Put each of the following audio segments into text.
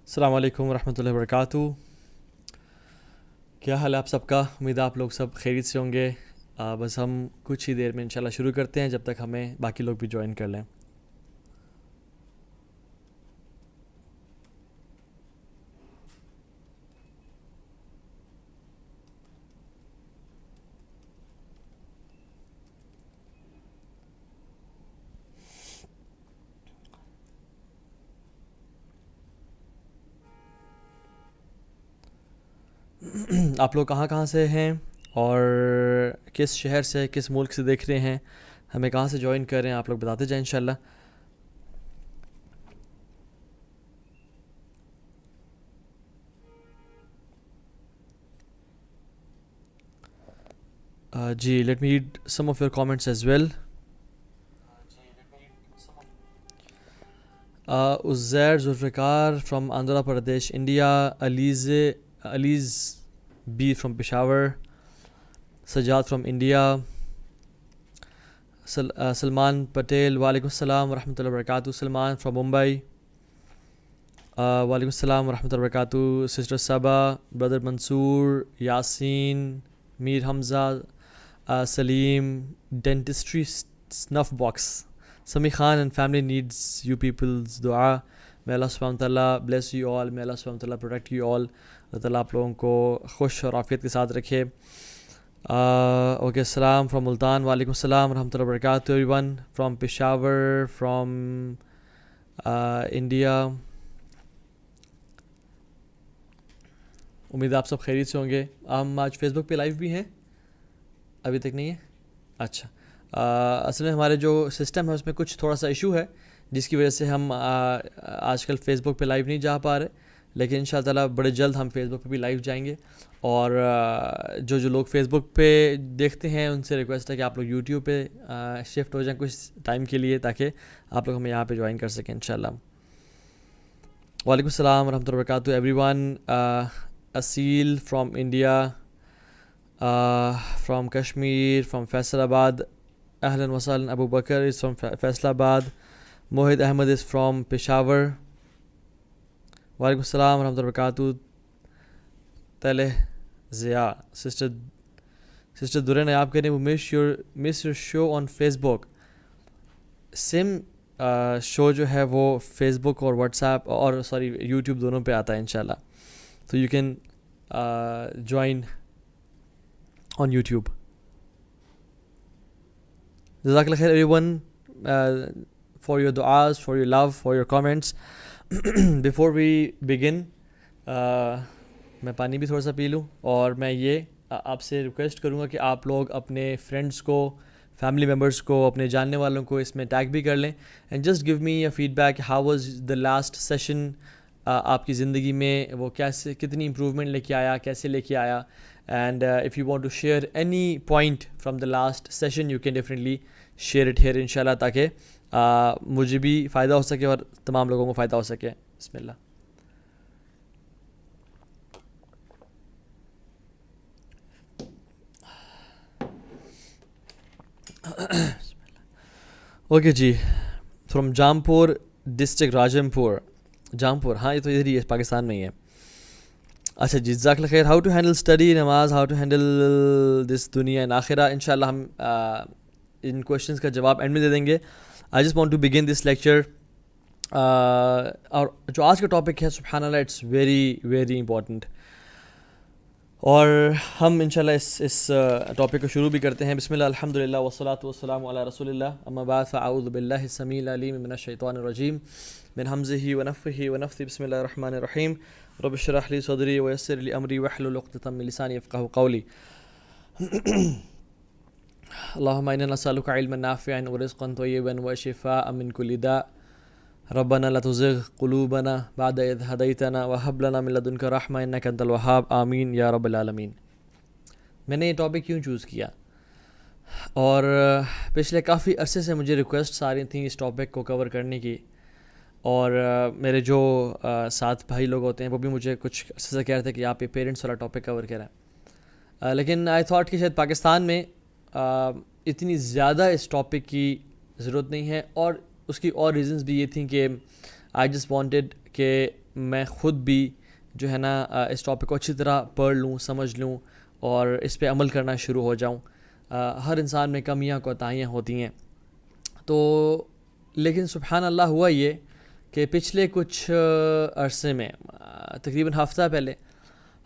السلام علیکم ورحمۃ اللہ وبرکاتہ. کیا حال ہے آپ سب کا؟ امید ہے آپ لوگ سب خیریت سے ہوں گے. بس ہم کچھ ہی دیر میں انشاءاللہ شروع کرتے ہیں، جب تک ہمیں باقی لوگ بھی جوائن کر لیں. آپ لوگ کہاں کہاں سے ہیں اور کس شہر سے، کس ملک سے دیکھ رہے ہیں، ہمیں کہاں سے جوائن کر رہے ہیں، آپ لوگ بتاتے جائیں انشاءاللہ. جی let me read some of your comments as well. Uzair Zulfiqar from Andhra Pradesh India, علیز B from Peshawar, Sajjad from India, Salman Patel وعلیکم السلام ورحمۃ اللہ وبرکاتہ، سلمان فرام ممبئی وعلیکم السلام ورحمۃ اللہ وبرکاتہ، sister Saba, brother Mansoor, Yasin, Mir Hamza, Saleem, dentistry snuff box, Sami Khan and family needs you peoples دعا. may اللہ سبحانہ تعالیٰ bless you all, may اللہ سبحانہ تعالیٰ protect you all. اللہ تعالیٰ آپ لوگوں کو خوش اور عافیت کے ساتھ رکھے. اوکے السلام فرام ملتان، وعلیکم السلام ورحمۃ اللہ وبرکاتہ. Every one from Peshawar, from India. امید ہے آپ سب خیریت سے ہوں گے. ہم آج فیس بک پہ لائیو بھی ہیں، ابھی تک نہیں ہے؟ اچھا. اصل میں ہمارے جو سسٹم ہے اس میں کچھ تھوڑا سا ایشو ہے، جس کی وجہ سے ہم آج کل فیس بک پہ لائیو نہیں جا پا رہے، لیکن ان شاء اللہ تعالیٰ بڑے جلد ہم فیس بک پہ بھی لائیو جائیں گے. اور جو لوگ فیس بک پہ دیکھتے ہیں ان سے ریکویسٹ ہے کہ آپ لوگ یوٹیوب پہ شفٹ ہو جائیں کچھ ٹائم کے لیے، تاکہ آپ لوگ ہمیں یہاں پہ جوائن کر سکیں انشاءاللہ. وعلیکم السلام ورحمۃ اللہ وبرکاتہ everyone. Aseel from India, from Kashmir, from Faisalabad, اہلاً وسہلاً. Abu Bakr is from Faisalabad. Mohd Ahmed is from Peshawar. وعلیکم السلام ورحمۃ اللہ وبرکاتہ. تلہ ضیاء، سسٹر درے نے آپ کہہ رہے ہیں وہ miss your show on Facebook. Same show جو ہے وہ فیس بک اور واٹس ایپ اور یوٹیوب دونوں پہ آتا ہے انشاءاللہ. تو you can join on YouTube. جزاک اللہ خیر every one for your du'as, for your love, for your comments. Before we begin, میں پانی بھی تھوڑا سا پی لوں، اور میں یہ آپ سے ریکویسٹ کروں گا کہ آپ لوگ اپنے فرینڈس کو، فیملی ممبرس کو، اپنے جاننے والوں کو اس میں ٹیگ بھی کر لیں. And just give me a feedback, how was the last session آپ کی زندگی میں، وہ کیسے، کتنی امپروومنٹ لے کے آیا، کیسے لے کے آیا. And if you want to share any point from the last session you can definitely share it here انشاءاللہ، تاکہ مجھے بھی فائدہ ہو سکے اور تمام لوگوں کو فائدہ ہو سکے. بسم اللہ. اوکے جی، فرام جامپور ڈسٹرکٹ جامپور، ہاں یہ تو ادھر ہی ہے، پاکستان میں ہی ہے. اچھا جی، جزاک اللہ خیر. ہاؤ ٹو ہینڈل اسٹڈی، نماز، ہاؤ ٹو ہینڈل دس دنیا اینڈ آخرہ. انشاءاللہ ہم ان کویشچنس کا جواب اینڈ میں دے دیں گے. I just want to begin this lecture. اور جو آج کا ٹاپک ہے سبحان اللہ، اٹس ویری ویری امپورٹنٹ، اور ہم انشاءاللہ اس ٹاپک کو شروع بھی کرتے ہیں. بسم اللہ، الحمد للہ والصلاۃ والسلام علی رسول اللہ، اما بعد فاعوذ باللہ السمیع العلیم من الشیطان الرجیم من حمزہ ونفخہ ونفثہ. بسم اللہ الرحمن الرحیم. رب اشرح لی صدری ویسر لی امری واحلل عقدۃ من لسانی یفقہوا قولی. اللہم انا نسألک علما نافعا ورزقا طیبا وشفاء من کل داء. ربنا لا تزغ قلوبنا بعد اذ ہدیتنا وہب لنا من لدنک رحمہ انک انت الوہاب، آمین یا رب العالمین. میں نے یہ ٹاپک کیوں چوز کیا؟ اور پچھلے کافی عرصے سے مجھے ریکویسٹس آ رہی تھیں اس ٹاپک کو کور کرنے کی، اور میرے جو ساتھ بھائی لوگ ہوتے ہیں وہ بھی مجھے کچھ عرصے سے کہہ رہے تھے کہ آپ یہ پیرنٹس والا ٹاپک کور کریں. لیکن آئی تھاٹ کہ شاید پاکستان میں اتنی زیادہ اس ٹاپک کی ضرورت نہیں ہے، اور اس کی اور ریزنز بھی یہ تھیں کہ آئی جسٹ وانٹیڈ کہ میں خود بھی جو ہے نا اس ٹاپک کو اچھی طرح پڑھ لوں، سمجھ لوں اور اس پہ عمل کرنا شروع ہو جاؤں. ہر انسان میں کمیاں کوتاہیاں ہوتی ہیں. تو لیکن سبحان اللہ ہوا یہ کہ پچھلے کچھ عرصے میں تقریباً ہفتہ پہلے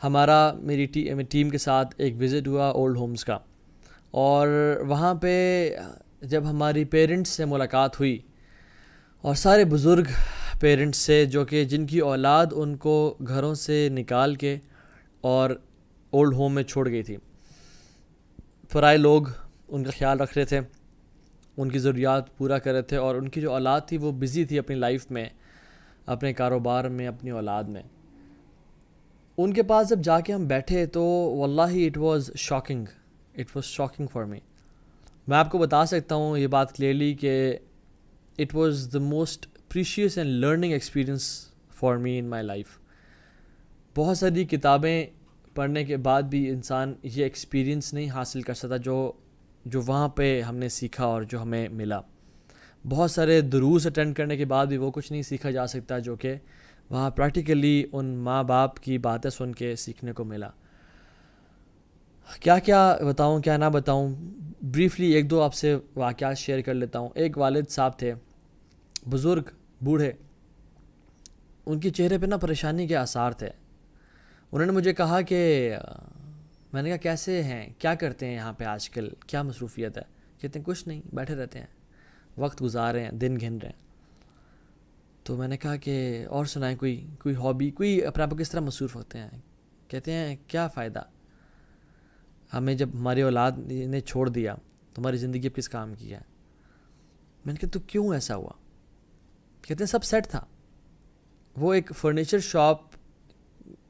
ہمارا میری ٹیم کے ساتھ ایک وزٹ ہوا اولڈ ہومز کا. اور وہاں پہ جب ہماری پیرنٹس سے ملاقات ہوئی اور سارے بزرگ پیرنٹس سے جو کہ جن کی اولاد ان کو گھروں سے نکال کے اور اولڈ ہوم میں چھوڑ گئی تھی. پرائے لوگ ان کا خیال رکھ رہے تھے، ان کی ضروریات پورا کر رہے تھے، اور ان کی جو اولاد تھی وہ بزی تھی اپنی لائف میں، اپنے کاروبار میں، اپنی اولاد میں. ان کے پاس جب جا کے ہم بیٹھے تو واللہ اٹ واز شاکنگ فار می. میں آپ کو بتا سکتا ہوں یہ بات کلیئرلی کہ it was the most precious and learning experience for me in my life. بہت ساری کتابیں پڑھنے کے بعد بھی انسان یہ ایکسپیرئنس نہیں حاصل کر سکتا جو وہاں پہ ہم نے سیکھا اور جو ہمیں ملا. بہت سارے دروس اٹینڈ کرنے کے بعد بھی وہ کچھ نہیں سیکھا جا سکتا جو کہ وہاں پریکٹیکلی ان ماں باپ کی باتیں سن کے سیکھنے کو ملا. کیا بتاؤں کیا نہ بتاؤں، بریفلی ایک دو آپ سے واقعات شیئر کر لیتا ہوں. ایک والد صاحب تھے، بزرگ، بوڑھے، ان کے چہرے پہ نا پریشانی کے آثار تھے. انہوں نے مجھے کہا کہ میں نے کہا کیسے ہیں، کیا کرتے ہیں یہاں پہ آج کل، کیا مصروفیت ہے؟ کہتے ہیں کچھ نہیں، بیٹھے رہتے ہیں، وقت گزار رہے ہیں، دن گن رہے ہیں. تو میں نے کہا کہ اور سنائیں کوئی ہابی، کوئی اپنے آپ کو کس طرح مصروف ہوتے ہیں؟ کہتے ہیں کیا فائدہ، ہمیں جب ہماری اولاد نے چھوڑ دیا تو ہماری زندگی اب کس کام کی ہے؟ میں نے کہا تو کیوں ایسا ہوا؟ کہتے ہیں سب سیٹ تھا. وہ ایک فرنیچر شاپ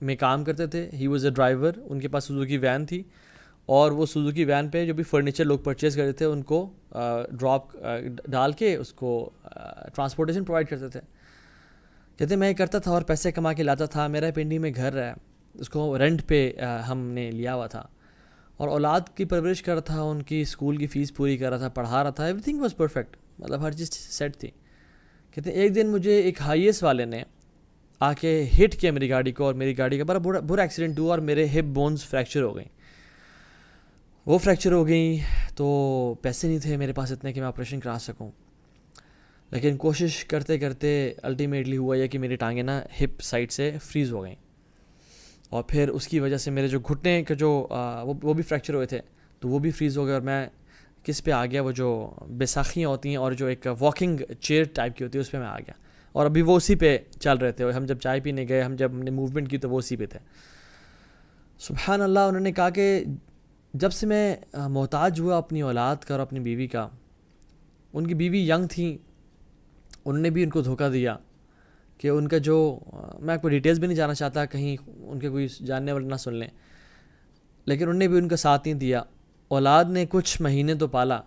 میں کام کرتے تھے، ہی واز اے ڈرائیور، ان کے پاس سوزوکی وین تھی، اور وہ سوزوکی وین پہ جو بھی فرنیچر لوگ پرچیز کرتے تھے ان کو ڈراپ ڈال کے اس کو ٹرانسپورٹیشن پرووائڈ کرتے تھے. کہتے ہیں میں یہ کرتا تھا اور پیسے کما کے لاتا تھا. میرا پنڈی میں گھر ہے، اس کو رینٹ پہ ہم نے لیا ہوا تھا، اور اولاد کی پرورش کر رہا تھا، ان کی اسکول کی فیس پوری کر رہا تھا، پڑھا رہا تھا، ایوری تھنگ واز پرفیکٹ، مطلب ہر چیز سیٹ تھی. کہتے ہیں ایک دن مجھے ایک ہائی ایس والے نے آ کے ہٹ کیا میری گاڑی کو، اور میری گاڑی کا بڑا برا ایکسیڈنٹ ہوا اور میرے ہپ بونز فریکچر ہو گئیں. وہ فریکچر ہو گئیں تو پیسے نہیں تھے میرے پاس اتنے کہ میں آپریشن کرا سکوں. لیکن کوشش کرتے کرتے الٹیمیٹلی ہوا یہ کہ میری ٹانگیں نا ہپ سائڈ سے فریز ہو گئیں، اور پھر اس کی وجہ سے میرے جو گھٹنے کے جو وہ بھی فریکچر ہوئے تھے تو وہ بھی فریز ہو گئے، اور میں کس پہ آ گیا، وہ جو بیساکھیاں ہوتی ہیں اور جو ایک واکنگ چیئر ٹائپ کی ہوتی ہے اس پہ میں آ گیا. اور ابھی وہ اسی پہ چل رہے تھے، ہم جب چائے پینے گئے، ہم جب نے موومنٹ کی تو وہ اسی پہ تھے. سبحان اللہ. انہوں نے کہا کہ جب سے میں محتاج ہوا اپنی اولاد کا اور اپنی بیوی کا، ان کی بیوی ینگ تھیں، انہوں نے بھی ان کو دھوکہ دیا کہ ان کا جو، میں آپ کو ڈیٹیلز بھی نہیں جانا چاہتا کہیں ان کے کوئی جاننے والے نہ سن لیں، لیکن انہوں نے بھی ان کا ساتھ نہیں دیا. اولاد نے کچھ مہینے تو پالا،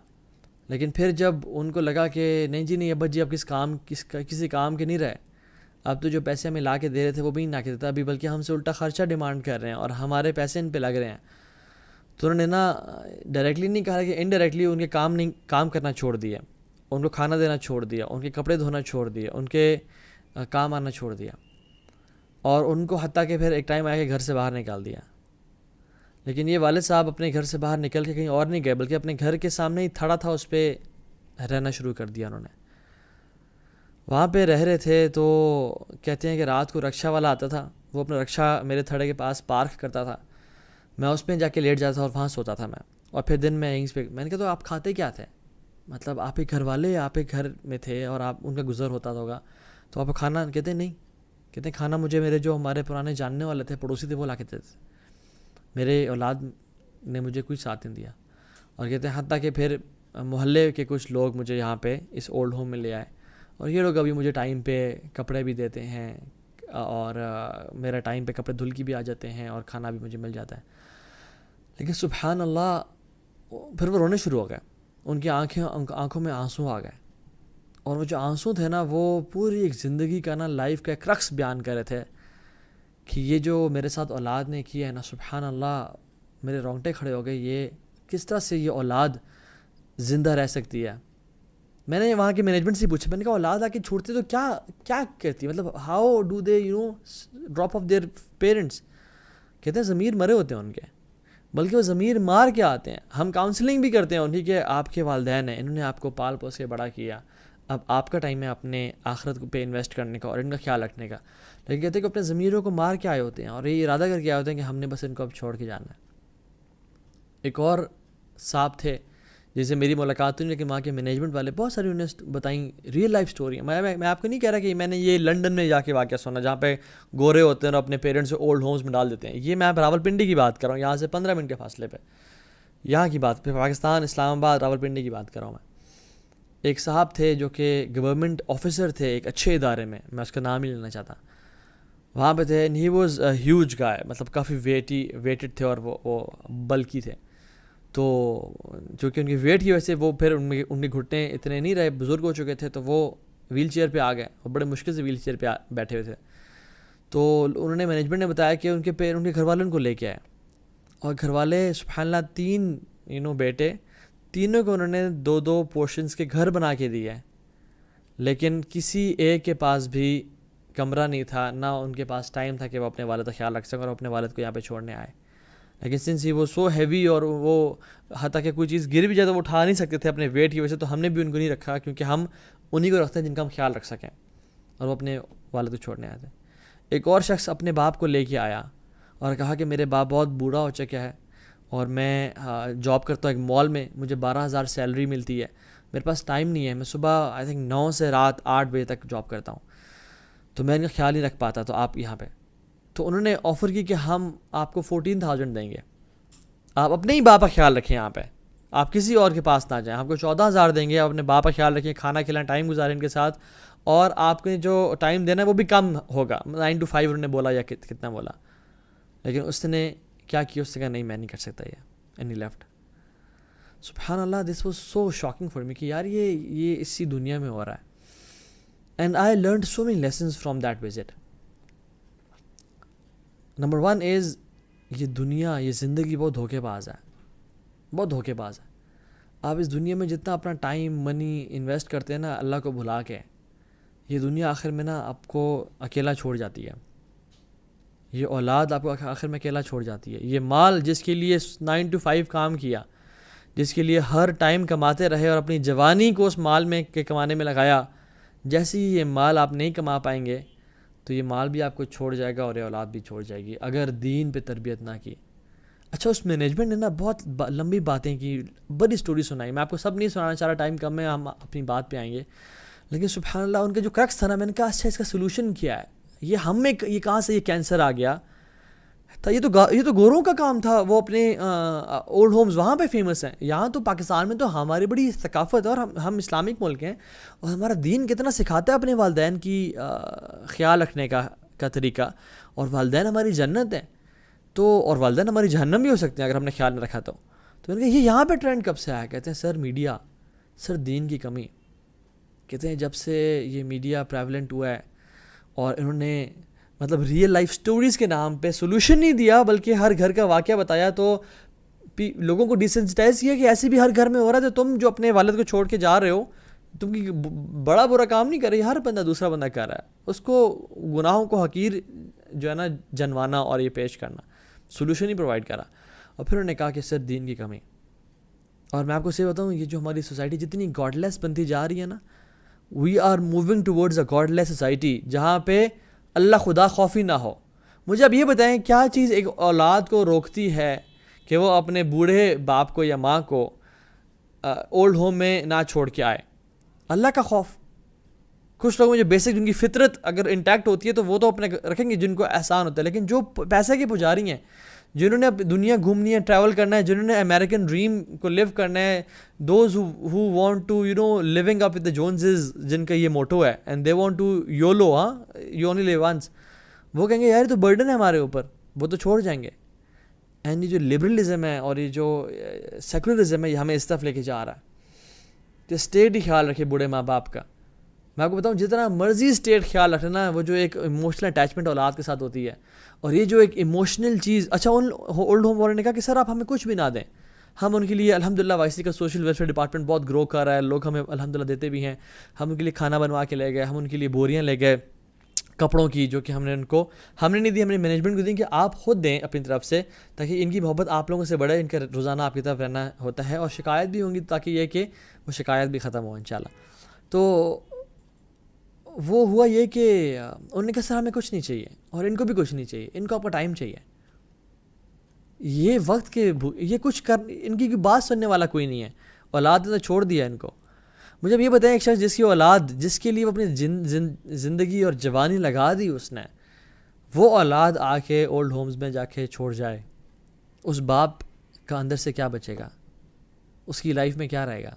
لیکن پھر جب ان کو لگا کہ نہیں جی نہیں ابا جی اب کسی کام کے نہیں رہے، اب تو جو پیسے ہمیں لا کے دے رہے تھے وہ بھی نہیں لا کے دیتا ابھی، بلکہ ہم سے الٹا خرچہ ڈیمانڈ کر رہے ہیں اور ہمارے پیسے ان پہ لگ رہے ہیں. تو انہوں نے نا ڈائریکٹلی نہیں کہا کہ انڈائریکٹلی ان کے کام کرنا چھوڑ دیا، ان کو کھانا دینا چھوڑ دیا، ان کے کپڑے دھونا چھوڑ دیا، ان کے کام آنا چھوڑ دیا، اور ان کو حتیٰ کہ پھر ایک ٹائم آیا کہ گھر سے باہر نکال دیا. لیکن یہ والد صاحب اپنے گھر سے باہر نکل کے کہیں اور نہیں گئے، بلکہ اپنے گھر کے سامنے ہی تھڑا تھا اس پہ رہنا شروع کر دیا. انہوں نے وہاں پہ رہ رہے تھے. تو کہتے ہیں کہ رات کو رکشہ والا آتا تھا، وہ اپنا رکشہ میرے تھڑے کے پاس پارک کرتا تھا، میں اس پہ جا کے لیٹ جاتا تھا اور وہاں سوتا تھا میں. اور پھر دن میں یہیں پہ، میں نے کہا تو آپ کھاتے کیا تھے؟ مطلب آپ ایک گھر والے، آپ ایک گھر میں تھے اور آپ ان کا گزر ہوتا ہوگا تو آپ کھانا، کہتے ہیں نہیں، کہتے ہیں کھانا مجھے میرے جو ہمارے پرانے جاننے والے تھے، پڑوسی تھے، وہ لا کے دیتے تھے، میرے اولاد نے مجھے کوئی ساتھ نہیں دیا. اور کہتے ہیں حتیٰ کہ پھر محلے کے کچھ لوگ مجھے یہاں پہ اس اولڈ ہوم میں لے آئے، اور یہ لوگ ابھی مجھے ٹائم پہ کپڑے بھی دیتے ہیں، اور میرا ٹائم پہ کپڑے دھل کی بھی آ جاتے ہیں اور کھانا بھی مجھے مل جاتا ہے. لیکن سبحان اللہ پھر وہ رونے شروع ہو گئے، ان کی آنکھوں میں آنسو آ گئے، اور وہ جو آنسو تھے نا وہ پوری ایک زندگی کا نا لائف کا ایک رقص بیان کر رہے تھے کہ یہ جو میرے ساتھ اولاد نے کیا ہے نا، سبحان اللہ میرے رونگٹے کھڑے ہو گئے. یہ کس طرح سے یہ اولاد زندہ رہ سکتی ہے؟ میں نے وہاں کے مینجمنٹ سے پوچھا, میں نے کہا اولاد آ کے چھوڑتے تو کیا کرتی, مطلب how do they drop off their parents. کہتے ہیں ضمیر مرے ہوتے ہیں ان کے, بلکہ وہ ضمیر مار کے آتے ہیں. ہم کاؤنسلنگ بھی کرتے ہیں انہیں کہ آپ کے والدین ہیں, انہوں نے آپ کو پال پوس کے بڑا کیا, اب آپ کا ٹائم ہے اپنے آخرت پہ انویسٹ کرنے کا اور ان کا خیال رکھنے کا. لیکن کہتے ہیں کہ اپنے ضمیروں کو مار کے آئے ہوتے ہیں اور یہ ارادہ کر کے آئے ہوتے ہیں کہ ہم نے بس ان کو اب چھوڑ کے جانا ہے. ایک اور صاحب تھے جیسے میری ملاقات ہوئی, لیکن وہاں کے مینجمنٹ والے بہت ساری انہوں نے بتائیں ریئل لائف اسٹوری. میں آپ کو نہیں کہہ رہا کہ میں نے یہ لنڈن میں جا کے واقعہ سنا جہاں پہ گورے ہوتے ہیں اور اپنے پیرنٹس کو اولڈ ہومز میں ڈال دیتے ہیں. یہ میں راول پنڈی کی بات کر رہا ہوں, یہاں سے 15 منٹ کے فاصلے پہ, یہاں کی بات پہ, پاکستان اسلام آباد راول پنڈی کی بات کر رہا ہوں میں. ایک صاحب تھے جو کہ گورنمنٹ آفیسر تھے ایک اچھے ادارے میں اس کا نام ہی لینا چاہتا, وہاں پہ تھے. اینڈ ہی واز ہیوج گائے, مطلب کافی ویٹڈ تھے اور وہ بلکی تھے. تو چونکہ ان کی ویٹ کی وجہ سے وہ پھر ان کے گھٹنے اتنے نہیں رہے, بزرگ ہو چکے تھے, تو وہ ویل چیئر پہ آ گئے اور بڑے مشکل سے ویل چیئر پہ بیٹھے ہوئے تھے. تو انہوں نے مینجمنٹ نے بتایا کہ ان کے گھر والے ان کو لے کے آئے, اور گھر والے سبحان اللہ 3 بیٹے, تینوں کو انہوں نے 2 پورشنز کے گھر بنا کے دیے, لیکن کسی ایک کے پاس بھی کمرہ نہیں تھا, نہ ان کے پاس ٹائم تھا کہ وہ اپنے والد کا خیال رکھ سکیں اور اپنے والد کو یہاں پہ چھوڑنے آئے. لیکن سنس ہی وہ سو ہیوی اور وہ حتیٰ کہ کوئی چیز گر بھی جائے تو وہ اٹھا نہیں سکتے تھے اپنے ویٹ کی وجہ سے, تو ہم نے بھی ان کو نہیں رکھا کیونکہ ہم انہی کو رکھتے ہیں جن کا ہم خیال رکھ سکیں, اور وہ اپنے والد کو چھوڑنے آئے تھے. ایک اور شخص اپنے باپ کو لے کے آیا اور کہا کہ میرے باپ بہت بوڑھا ہو چکا ہے اور میں جاب کرتا ہوں ایک مال میں, مجھے 12,000 سیلری ملتی ہے, میرے پاس ٹائم نہیں ہے, میں صبح آئی تھنک 9 سے رات 8 بجے تک جاب کرتا ہوں, تو میں ان کا خیال نہیں رکھ پاتا, تو آپ یہاں پہ. تو انہوں نے آفر کی کہ ہم آپ کو 14,000 دیں گے, آپ اپنے ہی باپ کا خیال رکھیں, یہاں پہ آپ کسی اور کے پاس نہ جائیں, آپ کو 14,000 دیں گے, آپ اپنے باپ کا خیال رکھیں, کھانا کھلائیں, ٹائم گزاریں ان کے ساتھ, اور آپ کو جو ٹائم دینا ہے وہ بھی کم ہوگا, 9 to 5 انہوں نے بولا یا کتنا بولا. لیکن اس نے کیا کیا, اس نے کہا نہیں میں نہیں کر سکتا یہ, اینڈ ہی لیفٹ. سبحان اللہ, this was so shocking for me کہ یار یہ اسی دنیا میں ہو رہا ہے. And I learned so many lessons from that visit. Number 1 is یہ دنیا, یہ زندگی بہت دھوکے باز ہے, بہت دھوکے باز ہے. آپ اس دنیا میں جتنا اپنا ٹائم منی انویسٹ کرتے ہیں نا اللہ کو بھلا کے, یہ دنیا آخر میں نا آپ کو اکیلا چھوڑ جاتی ہے, یہ اولاد آپ کو آخر میں اکیلا چھوڑ جاتی ہے. یہ مال جس کے لیے 9 to 5 کام کیا, جس کے لیے ہر ٹائم کماتے رہے اور اپنی جوانی کو اس مال میں کے کمانے میں لگایا, جیسے ہی یہ مال آپ نہیں کما پائیں گے تو یہ مال بھی آپ کو چھوڑ جائے گا اور یہ اولاد بھی چھوڑ جائے گی اگر دین پہ تربیت نہ کی. اچھا, اس مینجمنٹ نے نا بہت لمبی باتیں کی, بڑی سٹوری سنائی, میں آپ کو سب نہیں سنانا چاہ رہا, ٹائم کم ہے, ہم اپنی بات پہ آئیں گے. لیکن سبحان اللہ ان کا جو کرکس تھا نا, میں نے کہا اچھا اس کا سلوشن کیا ہے, یہ ہم میں یہ کہاں سے یہ کینسر آ گیا تھا, یہ تو گوروں کا کام تھا, وہ اپنے اولڈ ہومز وہاں پہ فیمس ہیں. یہاں تو پاکستان میں تو ہماری بڑی ثقافت ہے اور ہم اسلامک ملک ہیں, اور ہمارا دین کتنا سکھاتا ہے اپنے والدین کی خیال رکھنے کا طریقہ, اور والدین ہماری جنت ہیں, تو اور والدین ہماری جہنم بھی ہو سکتے ہیں اگر ہم نے خیال نہ رکھا تو. تو میں نے کہا یہ یہاں پہ ٹرینڈ کب سے آیا؟ کہتے ہیں سر میڈیا, سر دین کی کمی. کہتے ہیں جب سے یہ میڈیا پریولنٹ ہوا ہے اور انہوں نے مطلب ریئل لائف سٹوریز کے نام پہ سولوشن نہیں دیا بلکہ ہر گھر کا واقعہ بتایا, تو لوگوں کو ڈیسنسٹائز کیا کہ ایسے بھی ہر گھر میں ہو رہا ہے, تو تم جو اپنے والد کو چھوڑ کے جا رہے ہو تم کی بڑا برا کام نہیں کر رہی, ہر بندہ دوسرا بندہ کر رہا ہے, اس کو گناہوں کو حقیر جو ہے نا جنوانا اور یہ پیش کرنا, سولوشن ہی پرووائڈ کرا. اور پھر انہوں نے کہا کہ سر دین کی کمی. اور میں آپ کو سے بتاؤں, یہ جو ہماری سوسائٹی جتنی گاڈ لیس بنتی جا رہی ہے نا, we are moving towards a godless society جہاں پہ اللہ خدا خوفی نہ ہو. مجھے اب یہ بتائیں کیا چیز ایک اولاد کو روکتی ہے کہ وہ اپنے بوڑھے باپ کو یا ماں کو اولڈ ہوم میں نہ چھوڑ کے آئے؟ اللہ کا خوف. کچھ لوگوں میں جو بیسک جن کی فطرت اگر انٹیکٹ ہوتی ہے تو وہ تو اپنے رکھیں گے جن کو احسان ہوتا ہے, لیکن جو پیسے کے پجاری ہیں, جنہوں نے دنیا گھومنی ہے, ٹریول کرنا ہے, جنہوں نے امریکن ڈریم کو لیو کرنا ہے, those who want to living up with the Joneses, جن کا یہ موٹو ہے, and they want to YOLO, you only live once, وہ کہیں گے یار یہ تو برڈن ہے ہمارے اوپر, وہ تو چھوڑ جائیں گے. اینڈ یہ جو لبرلزم ہے اور یہ جو سیکولرزم ہے یہ ہمیں اس طرف لے کے جا رہا ہے. تو اسٹیٹ ہی خیال رکھے بوڑھے ماں باپ کا. میں آپ کو بتاؤں جتنا مرضی اسٹیٹ خیال رکھنا, وہ جو ایک ایموشنل اٹیچمنٹ اولاد کے ساتھ ہوتی ہے, اور یہ جو ایک ایموشنل چیز, اچھا ان اولڈ ہوم والوں نے کہا کہ سر آپ ہمیں کچھ بھی نہ دیں, ہم ان کے لیے الحمدللہ YC کا سوشل ویلفیئر ڈپارٹمنٹ بہت گرو کر رہا ہے, لوگ ہمیں الحمدللہ دیتے بھی ہیں. ہم ان کے لیے کھانا بنوا کے لے گئے, ہم ان کے لیے بوریاں لے گئے کپڑوں کی, جو کہ ہم نے نہیں دی, ہم نے مینجمنٹ کو دی کہ آپ خود دیں اپنی طرف سے, تاکہ ان کی محبت آپ لوگوں سے بڑھے, ان کا روزانہ آپ کی طرف رہنا ہوتا ہے, اور شکایت بھی ہوں گی تاکہ یہ کہ وہ شکایت بھی ختم ہو انشاءاللہ. تو وہ ہوا یہ کہ انہوں نے کہا سر ہمیں کچھ نہیں چاہیے, اور ان کو بھی کچھ نہیں چاہیے, ان کو آپ کا ٹائم چاہیے. یہ وقت کے یہ کچھ ان کی بات سننے والا کوئی نہیں ہے, اولاد نے چھوڑ دیا ان کو. مجھے اب یہ بتائیں, ایک شخص جس کی اولاد, جس کے لیے وہ اپنی زندگی اور جوانی لگا دی اس نے, وہ اولاد آ کے اولڈ ہومز میں جا کے چھوڑ جائے, اس باپ کا اندر سے کیا بچے گا, اس کی لائف میں کیا رہے گا؟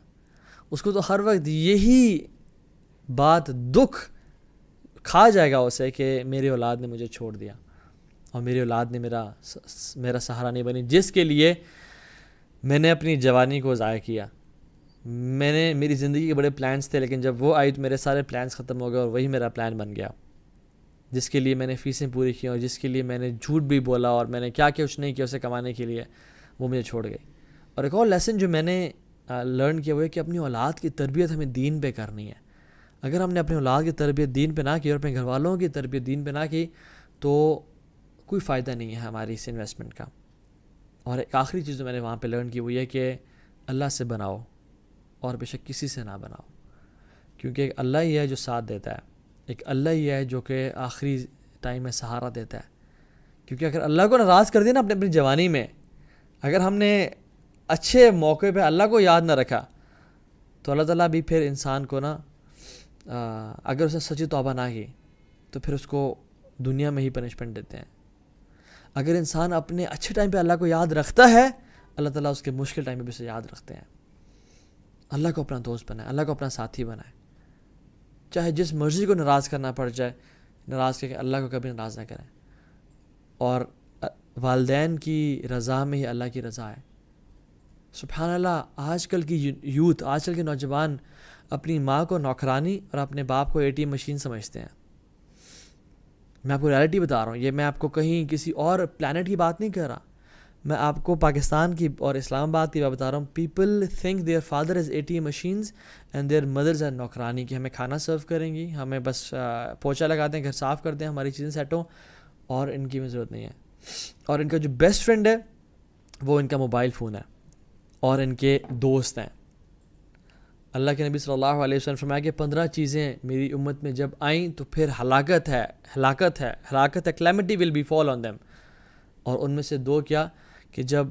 اس کو تو ہر وقت یہی بات دکھ کھا جائے گا اسے کہ میری اولاد نے مجھے چھوڑ دیا, اور میری اولاد نے میرا سہارا نہیں بنی, جس کے لیے میں نے اپنی جوانی کو ضائع کیا. میری زندگی کے بڑے پلانس تھے, لیکن جب وہ آئی تو میرے سارے پلانس ختم ہو گئے, اور وہی میرا پلان بن گیا جس کے لیے میں نے فیسیں پوری کی, اور جس کے لیے میں نے جھوٹ بھی بولا, اور میں نے کیا کچھ نہیں کیا اسے کمانے کے لیے, وہ مجھے چھوڑ گئی. اور ایک اور لیسن جو میں نے لرن کیا وہ ہے کہ اپنی اولاد کی تربیت ہمیں دین پہ کرنی ہے. اگر ہم نے اپنی اولاد کی تربیت دین پہ نہ کی, اور اپنے گھر والوں کی تربیت دین پہ نہ کی, تو کوئی فائدہ نہیں ہے ہماری اس انویسٹمنٹ کا. اور ایک آخری چیز جو میں نے وہاں پہ لرن کی وہ یہ کہ اللہ سے بناؤ, اور بے شک کسی سے نہ بناؤ, کیونکہ ایک اللہ ہی ہے جو ساتھ دیتا ہے, ایک اللہ ہی ہے جو کہ آخری ٹائم میں سہارا دیتا ہے. کیونکہ اگر اللہ کو ناراض کر دیا نا اپنی جوانی میں, اگر ہم نے اچھے موقع پہ اللہ کو یاد نہ رکھا, تو اللہ تعالیٰ بھی پھر انسان کو نا, اگر اس نے سچی توبہ نہ کی تو پھر اس کو دنیا میں ہی پنشمنٹ دیتے ہیں. اگر انسان اپنے اچھے ٹائم پہ اللہ کو یاد رکھتا ہے, اللہ تعالیٰ اس کے مشکل ٹائم پہ بھی اسے یاد رکھتے ہیں. اللہ کو اپنا دوست بنائے, اللہ کو اپنا ساتھی بنائے, چاہے جس مرضی کو ناراض کرنا پڑ جائے, ناراض کر کے اللہ کو کبھی ناراض نہ کریں. اور والدین کی رضا میں ہی اللہ کی رضا ہے. سبحان اللہ, آج کل کی یوتھ, آج کل کے نوجوان اپنی ماں کو نوکرانی اور اپنے باپ کو ATM مشین سمجھتے ہیں. میں آپ کو ریالٹی بتا رہا ہوں, یہ میں آپ کو کہیں کسی اور پلانٹ کی بات نہیں کر رہا, میں آپ کو پاکستان کی اور اسلام آباد کی بات بتا رہا ہوں. People think their father is ATM machines and their mothers are نوکرانی, کہ ہمیں کھانا سرو کریں گی, ہمیں بس پوچھا لگا دیں, گھر صاف کر دیں, ہماری چیزیں سیٹ ہوں, اور ان کی میں ضرورت نہیں ہے. اور ان کا جو بیسٹ فرینڈ ہے وہ ان کا موبائل فون ہے, اور ان کے دوست ہیں. اللہ کے نبی صلی اللہ علیہ وسلم فرمایا کہ 15 چیزیں میری امت میں جب آئیں تو پھر ہلاکت ہے, calamity will be fall on them. اور ان میں سے 2 کیا, کہ جب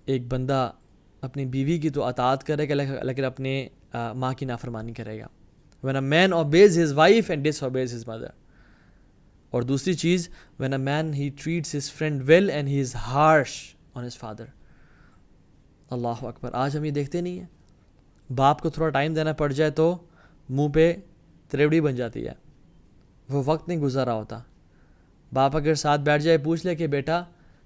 ایک بندہ اپنی بیوی کی تو اطاعت کرے گا لیکن اپنے ماں کی نافرمانی کرے گا. when a man obeys his wife and disobeys his mother. اور دوسری چیز, when a man he treats his friend well and he is harsh on his father. اللہ اکبر. آج ہم یہ دیکھتے نہیں ہیں, باپ کو تھوڑا ٹائم دینا پڑ جائے تو منہ پہ تریوڑی بن جاتی ہے, وہ وقت نہیں گزارا ہوتا. باپ اگر ساتھ بیٹھ جائے, پوچھ لے کہ بیٹا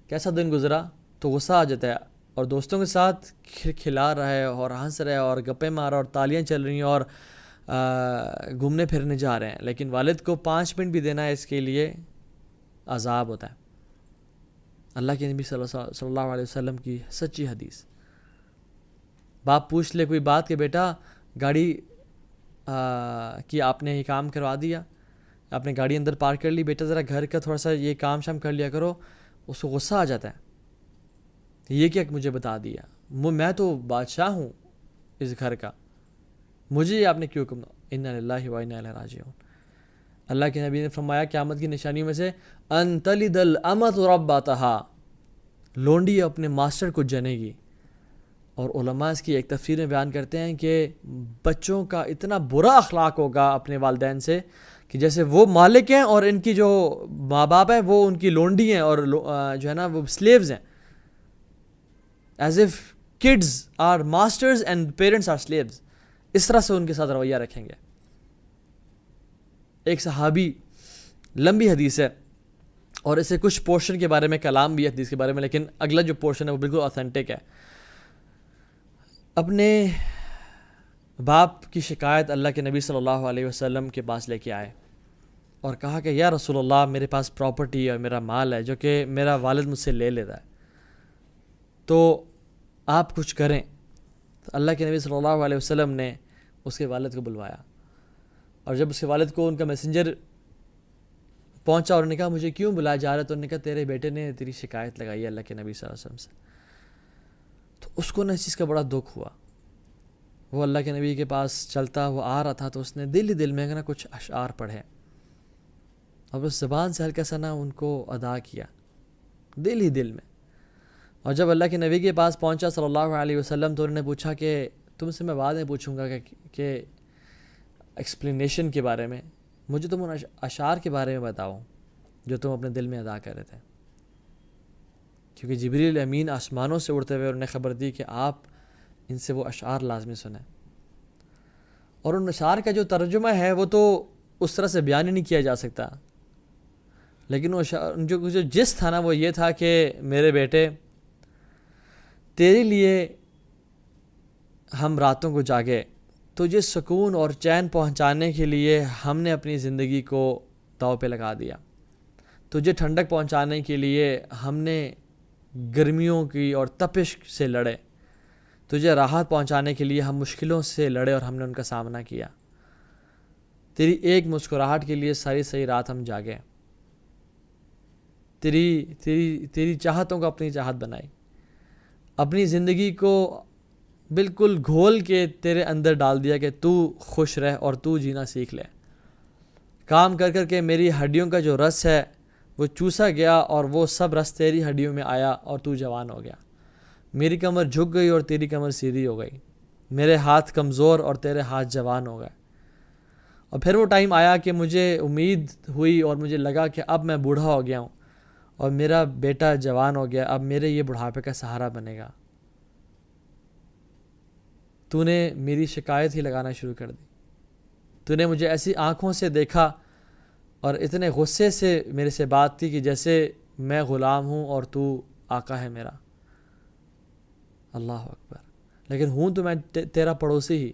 کیسا دن گزرا, تو غصہ آ جاتا ہے, اور دوستوں کے ساتھ کھلا رہا ہے اور ہنس رہا ہے اور گپیں مار رہا اور تالیاں چل رہی ہیں اور گھومنے پھرنے جا رہے ہیں, لیکن والد کو 5 منٹ بھی دینا ہے اس کے لیے عذاب ہوتا ہے. اللہ کے نبی صلی اللہ علیہ وسلم کی سچی حدیث. باپ پوچھ لے کوئی بات کہ بیٹا گاڑی کی آپ نے یہ کام کروا دیا, آپ نے گاڑی اندر پارک کر لی, بیٹا ذرا گھر کا تھوڑا سا یہ کام شام کر لیا کرو, اس کو غصہ آ جاتا ہے. یہ کیا مجھے بتا دیا, میں تو بادشاہ ہوں اس گھر کا, مجھے آپ نے کیوں حکم دیا. انا للہ و انا الیہ راجعون. اللہ کے نبی نے فرمایا قیامت کی نشانیوں میں سے ان تلد الامۃ ربتہا, لونڈی اپنے ماسٹر کو جنے گی. اور علماء اس کی ایک تفسیر میں بیان کرتے ہیں کہ بچوں کا اتنا برا اخلاق ہوگا اپنے والدین سے کہ جیسے وہ مالک ہیں اور ان کی جو ماں باپ ہیں وہ ان کی لونڈی ہیں, اور جو ہے نا وہ سلیوز ہیں. As if kids are masters and parents are slaves, اس طرح سے ان کے ساتھ رویہ رکھیں گے. ایک صحابی, لمبی حدیث ہے اور اسے کچھ پورشن کے بارے میں کلام بھی ہے حدیث کے بارے میں, لیکن اگلا جو پورشن ہے وہ بالکل آتھینٹک ہے. اپنے باپ کی شکایت اللہ کے نبی صلی اللہ علیہ وسلم کے پاس لے کے آئے اور کہا کہ یا رسول اللہ, میرے پاس پراپرٹی اور میرا مال ہے جو کہ میرا والد مجھ سے لے لیتا ہے. تو آپ کچھ کریں. تو اللہ کے نبی صلی اللہ علیہ وسلم نے اس کے والد کو بلوایا, اور جب اس کے والد کو ان کا میسنجر پہنچا اور انہوں نے کہا مجھے کیوں بلایا جا رہا ہے, تو انہوں نے کہا تیرے بیٹے نے تیری شکایت لگائی ہے اللہ کے نبی صلی اللہ علیہ وسلم سے. تو اس کو نا اس چیز کا بڑا دکھ ہوا. وہ اللہ کے نبی کے پاس چلتا وہ آ رہا تھا, تو اس نے دل ہی دل میں نا کچھ اشعار پڑھے, اور اس زبان سے ہلکا سا نا ان کو ادا کیا دل ہی دل میں. اور جب اللہ کے نبی کے پاس پہنچا صلی اللہ علیہ وسلم, تو انہوں نے پوچھا کہ تم سے میں بعد میں پوچھوں گا کہ ایکسپلینیشن کے بارے میں, مجھے تم ان اشعار کے بارے میں بتاؤ جو تم اپنے دل میں ادا کر رہے تھے, کیونکہ جبریل امین آسمانوں سے اڑتے ہوئے انہوں نے خبر دی کہ آپ ان سے وہ اشعار لازمی سنیں. اور ان اشعار کا جو ترجمہ ہے وہ تو اس طرح سے بیان ہی نہیں کیا جا سکتا, لیکن وہ جو جس تھا نا وہ یہ تھا کہ میرے بیٹے تیرے لیے ہم راتوں کو جاگے, تجھے سکون اور چین پہنچانے کے لیے ہم نے اپنی زندگی کو داؤ پہ لگا دیا, تجھے ٹھنڈک پہنچانے کے لیے ہم نے گرمیوں کی اور تپش سے لڑے, تجھے راحت پہنچانے کے لیے ہم مشکلوں سے لڑے اور ہم نے ان کا سامنا کیا, تیری ایک مسکراہٹ کے لیے ساری رات ہم جاگے, تیری چاہتوں کو اپنی چاہت بنائی, اپنی زندگی کو بالکل گھول کے تیرے اندر ڈال دیا کہ تو خوش رہ اور تو جینا سیکھ لے. کام کر کر کے میری ہڈیوں کا جو رس ہے وہ چوسا گیا, اور وہ سب رس تیری ہڈیوں میں آیا اور تو جوان ہو گیا. میری کمر جھک گئی اور تیری کمر سیدھی ہو گئی, میرے ہاتھ کمزور اور تیرے ہاتھ جوان ہو گئے. اور پھر وہ ٹائم آیا کہ مجھے امید ہوئی اور مجھے لگا کہ اب میں بوڑھا ہو گیا ہوں اور میرا بیٹا جوان ہو گیا, اب میرے یہ بڑھاپے کا سہارا بنے گا. تو نے میری شکایت ہی لگانا شروع کر دی, تو نے مجھے ایسی آنکھوں سے دیکھا اور اتنے غصے سے میرے سے بات کی کہ جیسے میں غلام ہوں اور تو آقا ہے میرا. اللہ اکبر. لیکن ہوں تو میں تیرا پڑوسی ہی,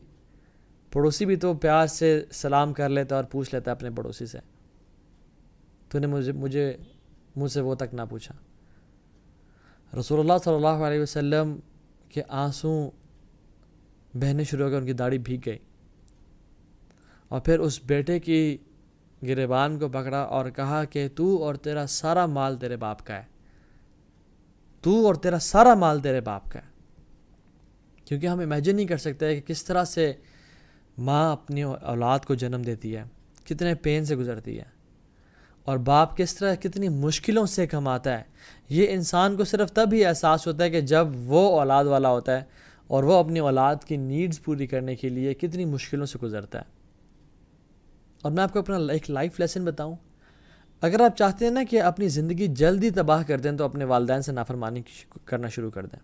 پڑوسی بھی تو پیار سے سلام کر لیتا اور پوچھ لیتا اپنے پڑوسی سے, تو نے مجھ سے وہ تک نہ پوچھا. رسول اللہ صلی اللہ علیہ وسلم کے آنسوں بہنے شروع ہو گئے, ان کی داڑھی بھیگ گئی, اور پھر اس بیٹے کی گریبان کو پکڑا اور کہا کہ تو اور تیرا سارا مال تیرے باپ کا ہے, تو اور تیرا سارا مال تیرے باپ کا ہے. کیونکہ ہم امیجن نہیں کر سکتے کہ کس طرح سے ماں اپنی اولاد کو جنم دیتی ہے, کتنے پین سے گزرتی ہے, اور باپ کس طرح کتنی مشکلوں سے کماتا ہے. یہ انسان کو صرف تب ہی احساس ہوتا ہے کہ جب وہ اولاد والا ہوتا ہے اور وہ اپنی اولاد کی نیڈز پوری کرنے کے لیے کتنی مشکلوں سے گزرتا ہے. اور میں آپ کو اپنا ایک لائف لیسن بتاؤں, اگر آپ چاہتے ہیں نا کہ اپنی زندگی جلدی تباہ کر دیں تو اپنے والدین سے نافرمانی کرنا شروع کر دیں.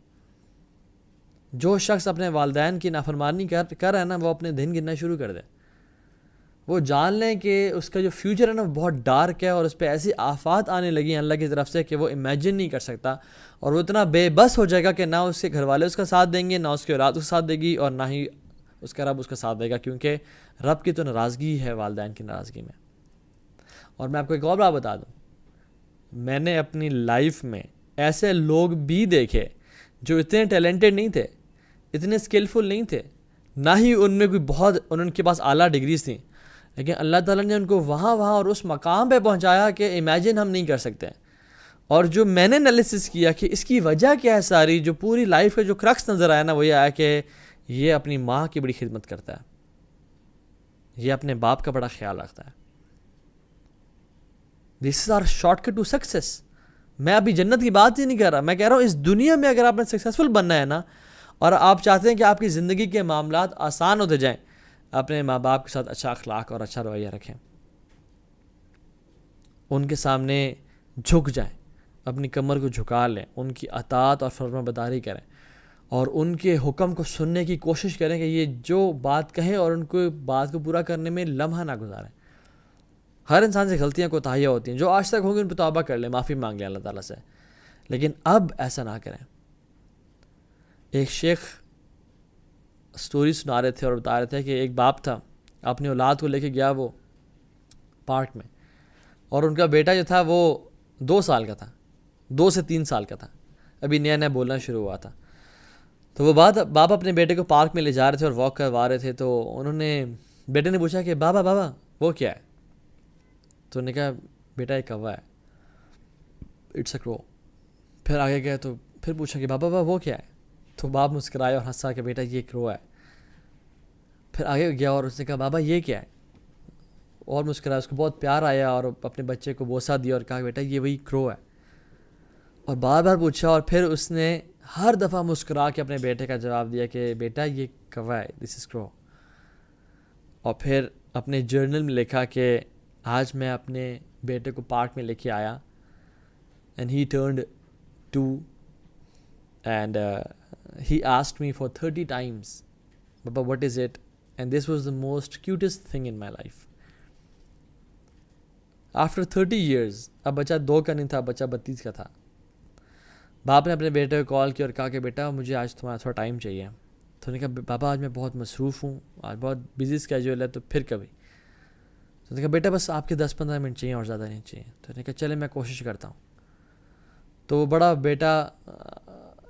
جو شخص اپنے والدین کی نافرمانی کر رہا ہے نا, وہ اپنے دن گننا شروع کر دے. وہ جان لیں کہ اس کا جو فیوچر ہے نا وہ بہت ڈارک ہے, اور اس پہ ایسی آفات آنے لگی ہیں اللہ کی طرف سے کہ وہ امیجن نہیں کر سکتا, اور وہ اتنا بے بس ہو جائے گا کہ نہ اس کے گھر والے اس کا ساتھ دیں گے, نہ اس کی اولاد اس کا ساتھ دے گی, اور نہ ہی اس کا رب اس کا ساتھ دے گا, کیونکہ رب کی تو ناراضگی ہے والدین کی ناراضگی میں. اور میں آپ کو ایک اور بات بتا دوں, میں نے اپنی لائف میں ایسے لوگ بھی دیکھے جو اتنے ٹیلنٹڈ نہیں تھے, اتنے اسکلفل نہیں تھے, نہ ہی ان میں کوئی بہت ان کے پاس اعلیٰ ڈگریز تھیں, لیکن اللہ تعالیٰ نے ان کو وہاں اور اس مقام پہ پہنچایا کہ امیجن ہم نہیں کر سکتے. اور جو میں نے انالیسس کیا کہ اس کی وجہ کیا ہے ساری, جو پوری لائف کا جو کرکس نظر آیا نا, وہ یہ آیا کہ یہ اپنی ماں کی بڑی خدمت کرتا ہے, یہ اپنے باپ کا بڑا خیال رکھتا ہے. This is our shortcut to success. میں ابھی جنت کی بات ہی نہیں کر رہا, میں کہہ رہا ہوں اس دنیا میں اگر آپ نے سکسیزفل بننا ہے نا, اور آپ چاہتے ہیں کہ آپ کی زندگی کے معاملات آسان ہوتے جائیں, اپنے ماں باپ کے ساتھ اچھا اخلاق اور اچھا رویہ رکھیں, ان کے سامنے جھک جائیں, اپنی کمر کو جھکا لیں, ان کی اطاعت اور فرما برداری کریں, اور ان کے حکم کو سننے کی کوشش کریں کہ یہ جو بات کہیں اور ان کو بات کو پورا کرنے میں لمحہ نہ گزاریں. ہر انسان سے غلطیاں کوتاہیاں ہوتی ہیں, جو آج تک ہوں گی ان پہ توبہ کر لیں, معافی مانگ لیں اللہ تعالیٰ سے, لیکن اب ایسا نہ کریں. ایک شیخ سٹوری سنا رہے تھے اور بتا رہے تھے کہ ایک باپ تھا, اپنی اولاد کو لے کے گیا وہ پارک میں, اور ان کا بیٹا جو تھا وہ 2 سال کا تھا, 2 سے 3 سال کا تھا, ابھی نیا نیا بولنا شروع ہوا تھا. تو وہ باپ اپنے بیٹے کو پارک میں لے جا رہے تھے اور واک کروا رہے تھے. تو انہوں نے بیٹے نے پوچھا کہ بابا وہ کیا ہے؟ تو انہوں نے کہا بیٹا ایک کوا ہے, اٹس اے کرو. پھر آگے گئے تو پھر پوچھا کہ بابا وہ کیا ہے؟ تو باپ مسکرایا اور ہنسا کہ بیٹا یہ کرو ہے. پھر آگے گیا اور اس نے کہا بابا یہ کیا ہے؟ اور مسکرایا. اس کو بہت پیار آیا اور اپنے بچے کو بوسہ دیا اور کہا بیٹا یہ وہی کرو ہے. اور بار بار پوچھا اور پھر اس نے ہر دفعہ مسکرا کے اپنے بیٹے کا جواب دیا کہ بیٹا یہ کوا ہے, دس از کرو. اور پھر اپنے جرنل میں لکھا کہ آج میں اپنے بیٹے کو پارک میں لے کے آیا and he turned 2 and he asked me for 30 times بابا what is it, and this was the most cutest thing in my life. After 30 years, اب بچہ 2 کا نہیں تھا, بچہ 32 کا تھا. باپ نے اپنے بیٹے کو کال کیا اور کہا کہ بیٹا مجھے آج تمہارا تھوڑا ٹائم چاہیے. تو انہوں نے کہا بابا آج میں بہت مصروف ہوں, آج بہت بزی اسکیجول ہے, تو پھر کبھی. تو انہوں نے کہا بیٹا بس آپ کے 10-15 منٹ چاہیے اور زیادہ نہیں چاہیے. تو انہوں نے کہا چلے میں کوشش کرتا ہوں. تو وہ بڑا بیٹا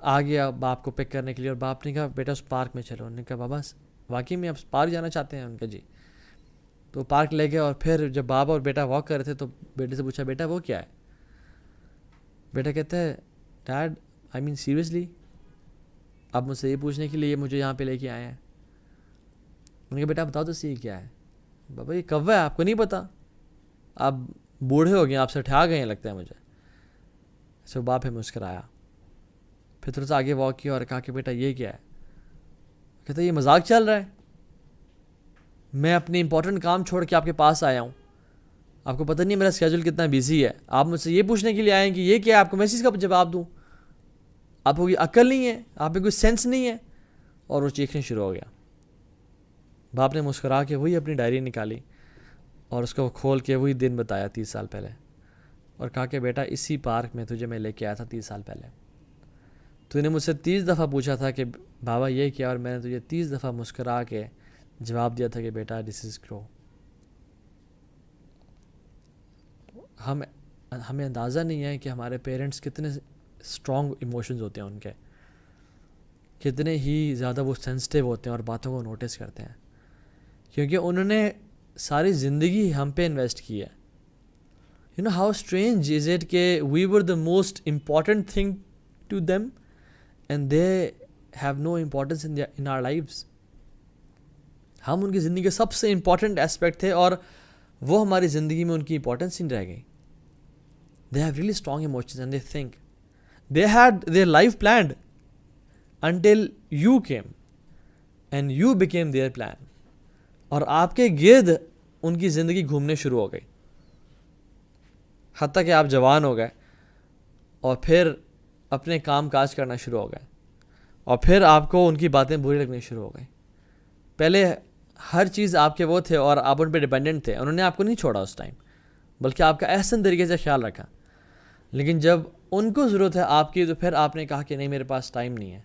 آ گیا باپ کو پک کرنے کے لیے اور باپ نے کہا بیٹا اس پارک میں چلو. انہوں نے کہا بابا واقعی میں آپ پارک جانا چاہتے ہیں؟ ان کا جی. تو پارک لے گئے اور پھر جب بابا اور بیٹا واک کر رہے تھے تو بیٹے سے پوچھا بیٹا وہ کیا ہے؟ بیٹا کہتا ہے ڈیڈ آئی مین سیریسلی آپ مجھ سے یہ پوچھنے کے لیے مجھے یہاں پہ لے کے آئے ہیں؟ انہوں نے کہا بیٹا بتاؤ تو صحیح کیا ہے. بابا یہ کوا ہے, آپ کو نہیں پتا؟ آپ بوڑھے ہو گئے, آپ سے ٹھا گئے ہیں لگتا ہے مجھے. سو باپ ہے مسکرایا. پھر تھوڑا سا آگے واک کیا اور کہا کہ بیٹا یہ کیا ہے؟ کہتا یہ مذاق چل رہا ہے, میں اپنے امپورٹنٹ کام چھوڑ کے آپ کے پاس آیا ہوں, آپ کو پتہ نہیں میرا اسکیجول کتنا بزی ہے, آپ مجھ سے یہ پوچھنے کے لیے آئے ہیں کہ یہ کیا ہے, آپ کو میں اس چیز کا جواب دوں؟ آپ کو کوئی عقل نہیں ہے, آپ میں کوئی سینس نہیں ہے؟ اور وہ چیخنے شروع ہو گیا. باپ نے مسکرا کے وہی اپنی ڈائری نکالی اور اس کو کھول کے وہی دن بتایا 30 سال پہلے, اور کہا کہ بیٹا اسی پارک میں تجھے میں لے کے آیا تھا 30 سال پہلے. تو نے مجھ سے 30 دفعہ پوچھا تھا کہ بابا یہ کیا, اور میں نے تجھے 30 دفعہ مسکرا کے جواب دیا تھا کہ بیٹا دس از کرو. ہمیں اندازہ نہیں ہے کہ ہمارے پیرنٹس کتنے اسٹرانگ ایموشنز ہوتے ہیں ان کے, کتنے ہی زیادہ وہ سینسٹیو ہوتے ہیں اور باتوں کو نوٹس کرتے ہیں, کیونکہ انہوں نے ساری زندگی ہم پہ انویسٹ کی ہے. You know how strange is it کہ we were the most important thing to them and they have no importance in our lives. ہم ان کی زندگی کے سب سے امپورٹنٹ ایسپیکٹ تھے اور وہ ہماری زندگی میں ان کی امپورٹنس ہی نہیں رہ گئی. They have really strong emotions and they think they had their life planned until you came and you became their plan, اور آپ کے گرد ان کی زندگی گھومنے شروع ہو گئی حتیٰ کہ آپ جوان ہو گئے اور پھر اپنے کام کاج کرنا شروع ہو گئے اور پھر آپ کو ان کی باتیں بری لگنی شروع ہو گئیں. پہلے ہر چیز آپ کے وہ تھے اور آپ ان پہ ڈیپینڈنٹ تھے, انہوں نے آپ کو نہیں چھوڑا اس ٹائم, بلکہ آپ کا احسن طریقے سے خیال رکھا. لیکن جب ان کو ضرورت ہے آپ کی تو پھر آپ نے کہا کہ نہیں میرے پاس ٹائم نہیں ہے,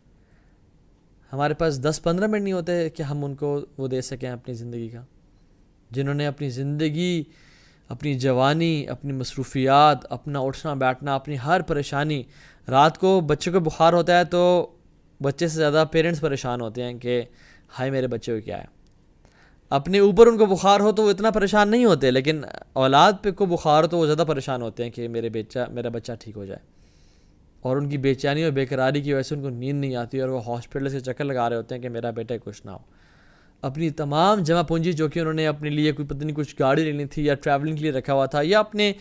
ہمارے پاس 10-15 منٹ نہیں ہوتے کہ ہم ان کو وہ دے سکیں اپنی زندگی کا. جنہوں نے اپنی زندگی, اپنی جوانی, اپنی مصروفیات, اپنا اٹھنا بیٹھنا, اپنی ہر پریشانی, رات کو بچے کو بخار ہوتا ہے تو بچے سے زیادہ پیرنٹس پریشان ہوتے ہیں کہ ہائے میرے بچے کو کیا ہے. اپنے اوپر ان کو بخار ہو تو وہ اتنا پریشان نہیں ہوتے, لیکن اولاد پہ کو بخار ہو تو وہ زیادہ پریشان ہوتے ہیں کہ میرا بچہ ٹھیک ہو جائے. اور ان کی بے چینی اور بے قراری کی وجہ سے ان کو نیند نہیں آتی اور وہ ہاسپٹل سے چکر لگا رہے ہوتے ہیں کہ میرا بیٹا کچھ نہ ہو. اپنی تمام جمع پونجی جو کہ انہوں نے اپنے لیے کوئی پتہ نہیں کچھ گاڑی لینی تھی یا ٹریولنگ کے لیے رکھا ہوا تھا یا اپنے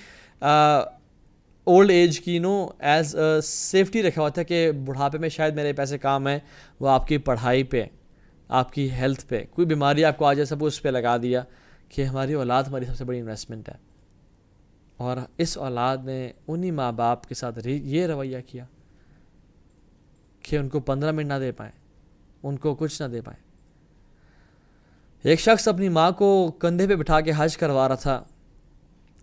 اولڈ ایج کی ایز سیفٹی رکھا ہوا تھا کہ بڑھاپے میں شاید میرے پیسے کام ہیں, وہ آپ کی پڑھائی پہ, آپ کی ہیلتھ پہ, کوئی بیماری آپ کو آ جائے سب اس پہ لگا دیا کہ ہماری اولاد ہماری سب سے بڑی انویسٹمنٹ ہے. اور اس اولاد نے انہی ماں باپ کے ساتھ یہ رویہ کیا کہ ان کو 15 منٹ نہ دے پائیں, ان کو کچھ نہ دے پائیں. ایک شخص اپنی ماں کو کندھے پہ بٹھا کے حج کروا رہا تھا,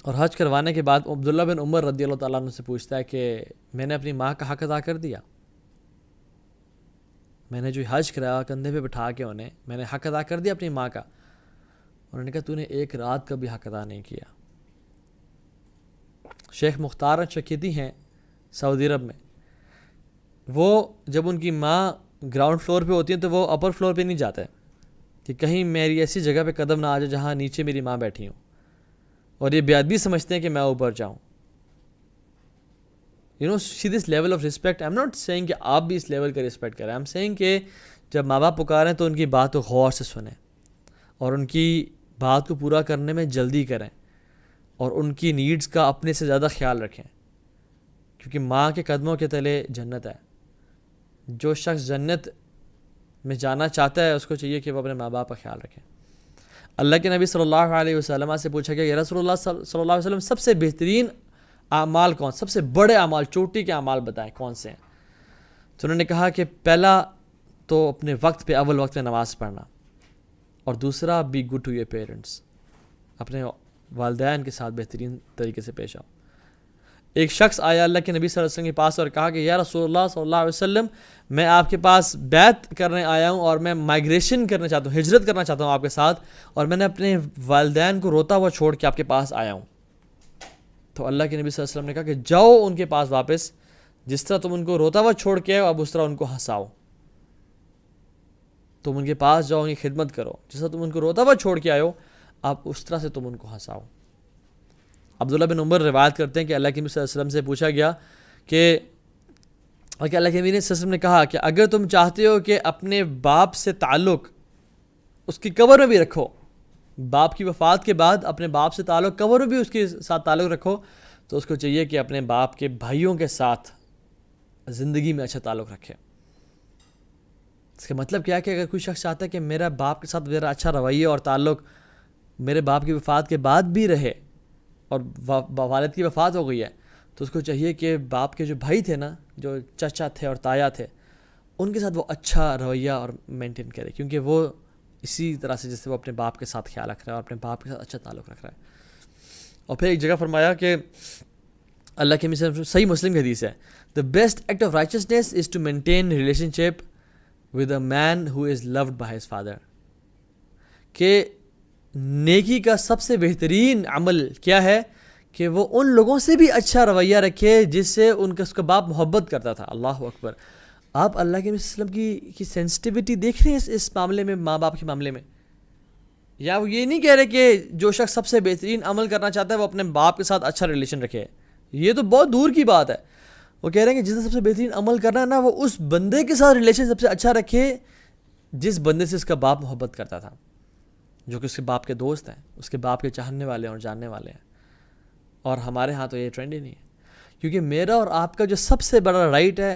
اور حج کروانے کے بعد عبداللہ بن عمر رضی اللہ تعالیٰ عنہ سے پوچھتا ہے کہ میں نے اپنی ماں کا حق ادا کر دیا, میں نے جو حج کرایا کندھے پہ بٹھا کے انہیں, میں نے حق ادا کر دیا اپنی ماں کا. انہوں نے کہا تو نے ایک رات کا بھی حق ادا نہیں کیا. شیخ مختار شکیتی ہیں سعودی عرب میں, وہ جب ان کی ماں گراؤنڈ فلور پہ ہوتی ہیں تو وہ اپر فلور پہ نہیں جاتے کہ کہیں میری ایسی جگہ پہ قدم نہ آ جائے جہاں نیچے میری ماں بیٹھی ہوں، اور یہ بے ادبی سمجھتے ہیں کہ میں اوپر جاؤں. See this level of respect. I am not seeing کہ آپ بھی اس لیول کا رسپیکٹ کریں. آئی ایم سیئنگ کہ جب ماں باپ پکاریں تو ان کی بات کو غور سے سنیں اور ان کی بات کو پورا کرنے میں جلدی کریں اور ان کی نیڈز کا اپنے سے زیادہ خیال رکھیں، کیونکہ ماں کے قدموں کے تلے جنت ہے. جو شخص جنت میں جانا چاہتا ہے اس کو چاہیے کہ وہ اپنے ماں باپ کا خیال رکھیں. اللہ کے نبی صلی اللہ علیہ وسلم سے پوچھا گیا، یا رسول اللہ صلی اللہ علیہ وسلم سب سے بہترین اعمال کون، سب سے بڑے اعمال، چوٹی کے اعمال بتائیں کون سے ہیں؟ تو انہوں نے کہا کہ پہلا تو اپنے وقت پہ، اول وقت میں نماز پڑھنا، اور دوسرا be good to your parents, اپنے والدین کے ساتھ بہترین طریقے سے پیش آؤ. ایک شخص آیا اللہ کے نبی صلی اللہ علیہ وسلم کے پاس اور کہا کہ یا رسول اللہ صلی اللہ علیہ وسلم میں آپ کے پاس بیعت کرنے آیا ہوں اور میں مائگریشن کرنا چاہتا ہوں، ہجرت کرنا چاہتا ہوں آپ کے ساتھ، اور میں نے اپنے والدین کو روتا ہوا چھوڑ کے آپ کے پاس آیا ہوں. تو اللہ کے نبی صلی اللہ علیہ وسلم نے کہا کہ جاؤ ان کے پاس واپس، جس طرح تم ان کو روتا ہوا چھوڑ کے آئے اب اس طرح ان کو ہنساؤ. تم ان کے پاس جاؤ، ان کی خدمت کرو، جس طرح تم ان کو روتا ہوا چھوڑ کے آئے ہو اب اس طرح سے تم ان کو ہنساؤ. عبداللہ بن عمر روایت کرتے ہیں کہ اللہ کے نبی صلی اللہ علیہ وسلم سے پوچھا گیا کہ اللہ کے نبی صلی اللہ علیہ وسلم نے کہا کہ اگر تم چاہتے ہو کہ اپنے باپ سے تعلق اس کی قبر میں بھی رکھو، باپ کی وفات کے بعد اپنے باپ سے تعلق قبر میں بھی اس کے ساتھ تعلق رکھو، تو اس کو چاہیے کہ اپنے باپ کے بھائیوں کے ساتھ زندگی میں اچھا تعلق رکھے. اس کا مطلب کیا ہے کہ اگر کوئی شخص چاہتا ہے کہ میرا باپ کے ساتھ میرا اچھا رویہ اور تعلق میرے باپ کی وفات کے بعد بھی رہے، اور والد کی وفات ہو گئی ہے، تو اس کو چاہیے کہ باپ کے جو بھائی تھے نا، جو چچا تھے اور تایا تھے، ان کے ساتھ وہ اچھا رویہ اور مینٹین کرے، کیونکہ وہ اسی طرح سے جس سے وہ اپنے باپ کے ساتھ خیال رکھ رہا ہے اور اپنے باپ کے ساتھ اچھا تعلق رکھ رہا ہے. اور پھر ایک جگہ فرمایا کہ اللہ کے نبی، صحیح مسلم کی حدیث ہے، the best act of righteousness is to maintain relationship with a man who is loved by his father. کہ نیکی کا سب سے بہترین عمل کیا ہے کہ وہ ان لوگوں سے بھی اچھا رویہ رکھے جس سے ان کا اس کا باپ محبت کرتا تھا. اللہ اکبر. آپ اللہ کے نبی صلی اللہ علیہ وسلم کی سینسٹیوٹی دیکھ رہے ہیں اس معاملے میں، ماں باپ کے معاملے میں. یا وہ یہ نہیں کہہ رہے کہ جو شخص سب سے بہترین عمل کرنا چاہتا ہے وہ اپنے باپ کے ساتھ اچھا ریلیشن رکھے، یہ تو بہت دور کی بات ہے. وہ کہہ رہے ہیں کہ جس نے سب سے بہترین عمل کرنا ہے نا، وہ اس بندے کے ساتھ ریلیشن سب سے اچھا رکھے جس بندے سے اس کا باپ محبت کرتا تھا، جو کہ اس کے باپ کے دوست ہیں، اس کے باپ کے چاہنے والے اور جاننے والے ہیں. اور ہمارے ہاں تو یہ ٹرینڈ ہی نہیں ہے، کیونکہ میرا اور آپ کا جو سب سے بڑا رائٹ ہے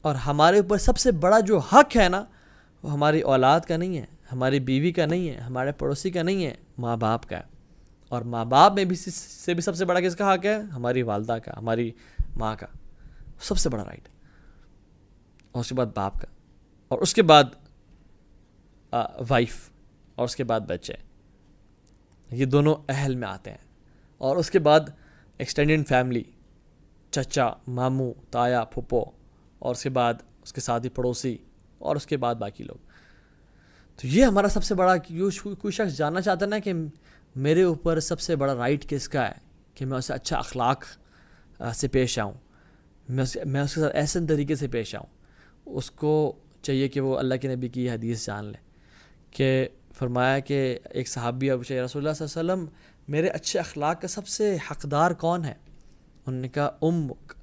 اور ہمارے اوپر سب سے بڑا جو حق ہے نا، وہ ہماری اولاد کا نہیں ہے، ہماری بیوی کا نہیں ہے، ہمارے پڑوسی کا نہیں ہے، ماں باپ کا ہے. اور ماں باپ میں بھی سے بھی سب سے بڑا کس کا حق ہے؟ ہماری والدہ کا، ہماری ماں کا، سب سے بڑا رائٹ. اور اس کے بعد باپ کا، اور اس کے بعد وائف، اور اس کے بعد بچے. یہ دونوں اہل میں آتے ہیں. اور اس کے بعد ایکسٹینڈڈ فیملی، چچا، ماموں، تایا، پھپھو، اور اس کے بعد اس کے ساتھ ہی پڑوسی، اور اس کے بعد باقی لوگ. تو یہ ہمارا سب سے بڑا، کوئی شخص جاننا چاہتا ہے نا کہ میرے اوپر سب سے بڑا رائٹ کس کا ہے کہ میں اسے اچھا اخلاق سے پیش آؤں، میں اس کے ساتھ ایسے طریقے سے پیش آؤں. اس کو چاہیے کہ وہ اللہ کے نبی کی حدیث جان لے کہ فرمایا کہ ایک صحابی ابو رسول اللہ صلی اللہ علیہ وسلم میرے اچھے اخلاق کا سب سے حقدار کون ہے؟ انہوں نے کہا امک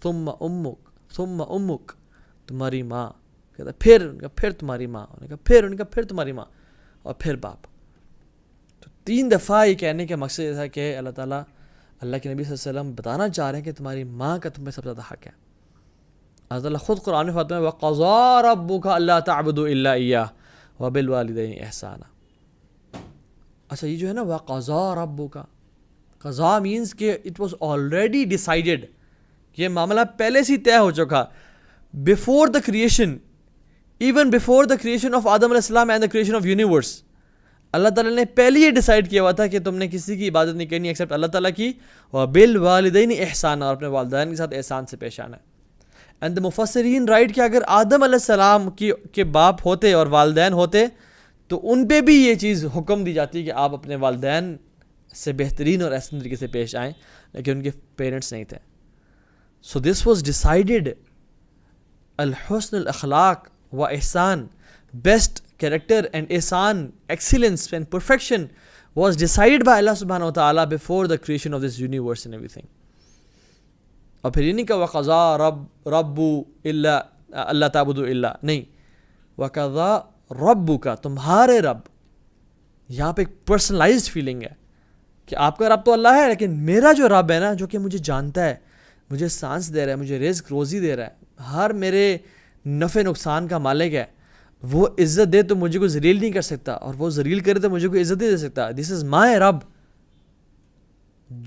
ثم امک ثم امک، تمہاری ماں. کہتا پھر تمہاری ماں. انہوں نے کہا پھر تمہاری ماں، اور پھر باپ. تو 3 دفعہ یہ کہنے کا مقصد یہ تھا کہ اللہ تعالیٰ، اللہ کے نبی صلی اللہ علیہ وسلم بتانا چاہ رہے ہیں کہ تمہاری ماں کا تم پہ سب سے زیادہ حق ہے. اللہ تعالیٰ خود قرآن میں فرماتا ہے وَقَضَىٰ رَبُّكَ أَلَّا تَعْبُدُوا إِلَّا إِيَّاهُ وَبِالْوَالِدَيْنِ إِحْسَانًا. اچھا یہ جو ہے نا وَقَضَىٰ رَبُّكَ، قضا مینس کہ اٹ واز آلریڈی ڈیسائیڈڈ، یہ معاملہ پہلے سے طے ہو چکا. Before the creation, even before the creation of Adam علیہ السلام and the creation of universe, اللہ تعالیٰ نے پہلے یہ ڈیسائیڈ کیا ہوا تھا کہ تم نے کسی کی عبادت نہیں کرنی ایکسیپٹ اللہ تعالیٰ کی. وَبِالْوَالِدَيْنِ إِحْسَانًا، اور اپنے والدین کے ساتھ احسان سے پیش آنا ہے. اینڈ دا مفسرین رائٹ کہ اگر آدم علیہ السلام کے باپ ہوتے اور والدین ہوتے تو ان پہ بھی یہ چیز حکم دی جاتی کہ آپ اپنے والدین سے بہترین اور احسن طریقے سے پیش آئیں، لیکن ان کے پیرنٹس نہیں تھے. سو دس واز ڈیسائیڈڈ. الحسن الاخلاق و احسان, best character and ihsan, excellence and perfection was decided by Allah subhanahu wa ta'ala before the creation of this universe and everything. اور پھر یہ نہیں کہ وَقَضَى رَبُّ إِلَّا اللہ تعبدوا الا, نہیں, وَقَضَى رَبُّكَ, تمہارے رب. یہاں پہ ایک پرسنلائزڈ فیلنگ ہے کہ آپ کا رب تو اللہ ہے, لیکن میرا جو رب ہے نا, جو کہ مجھے جانتا ہے, مجھے سانس دے رہا ہے, مجھے رزق روزی دے رہا ہے, ہر میرے نفع نقصان کا مالک ہے, وہ عزت دے تو مجھے کوئی ذلیل نہیں کر سکتا, اور وہ ذلیل کرے تو مجھے کوئی عزت نہیں دے سکتا. دس از مائی رب,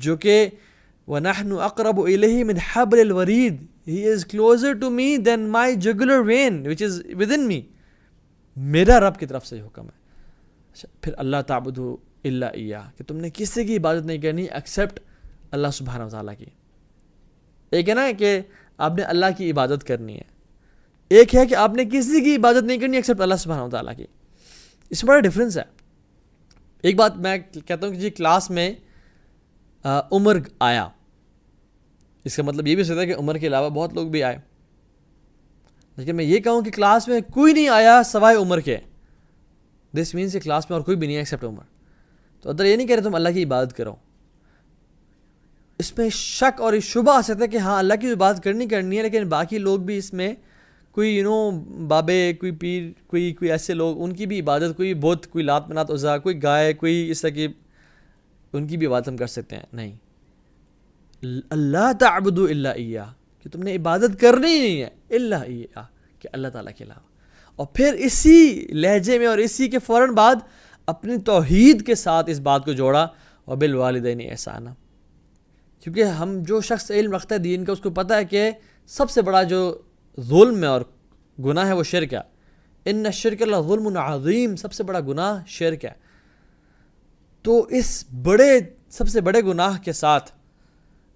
جو کہ وَنَحْنُ أَقْرَبُ إِلَيْهِ مِنْ حَبْلِ الْوَرِيدِ, He is closer to me than my jugular vein which is within me. میرا رب کی طرف سے حکم ہے. پھر اللہ تعبدوا الا ایاہ, کہ تم نے کسی کی عبادت نہیں کرنی ایکسیپٹ اللہ سبحانہ وتعالیٰ کی. ایک ہے نا کہ آپ نے اللہ کی عبادت کرنی ہے, ایک ہے کہ آپ نے کسی کی عبادت نہیں کرنی ایکسیپٹ اللہ سبحانہ وتعالیٰ کی. اس میں بڑا ڈفرینس ہے. ایک بات میں کہتا ہوں کہ جی کلاس میں عمر آیا, اس کا مطلب یہ بھی ہو سکتا ہے کہ عمر کے علاوہ بہت لوگ بھی آئے, لیکن میں یہ کہوں کہ کلاس میں کوئی نہیں آیا سوائے عمر کے, دس مینس کہ کلاس میں اور کوئی بھی نہیں ہے ایکسیپٹ عمر. تو ادھر یہ نہیں کہہ رہے تم اللہ کی عبادت کرو. اس میں شک اور شبہ آ سکتا ہے کہ ہاں اللہ کی عبادت کرنی ہے, لیکن باقی لوگ بھی اس میں کوئی بابے, کوئی پیر, کوئی ایسے لوگ, ان کی بھی عبادت, کوئی بت, کوئی لات منات عزا, کوئی گائے, کوئی اس طرح کی, ان کی بھی عبادت ہم کر سکتے ہیں. نہیں, اللہ تعبدوا الا ایاہ, کہ تم نے عبادت کرنی ہی نہیں ہے الا ایاہ, کہ اللہ تعالیٰ کے علاوہ. اور پھر اسی لہجے میں اور اسی کے فوراً بعد اپنی توحید کے ساتھ اس بات کو جوڑا, وبالوالدین احسانا. کیونکہ ہم جو شخص علم رکھتا ہے دین کا, اس کو پتہ ہے کہ سب سے بڑا جو ظلم ہے اور گناہ ہے وہ شرک ہے. ان الشرک لظلم عظیم, سب سے بڑا گناہ شرک ہے. تو اس سب سے بڑے گناہ کے ساتھ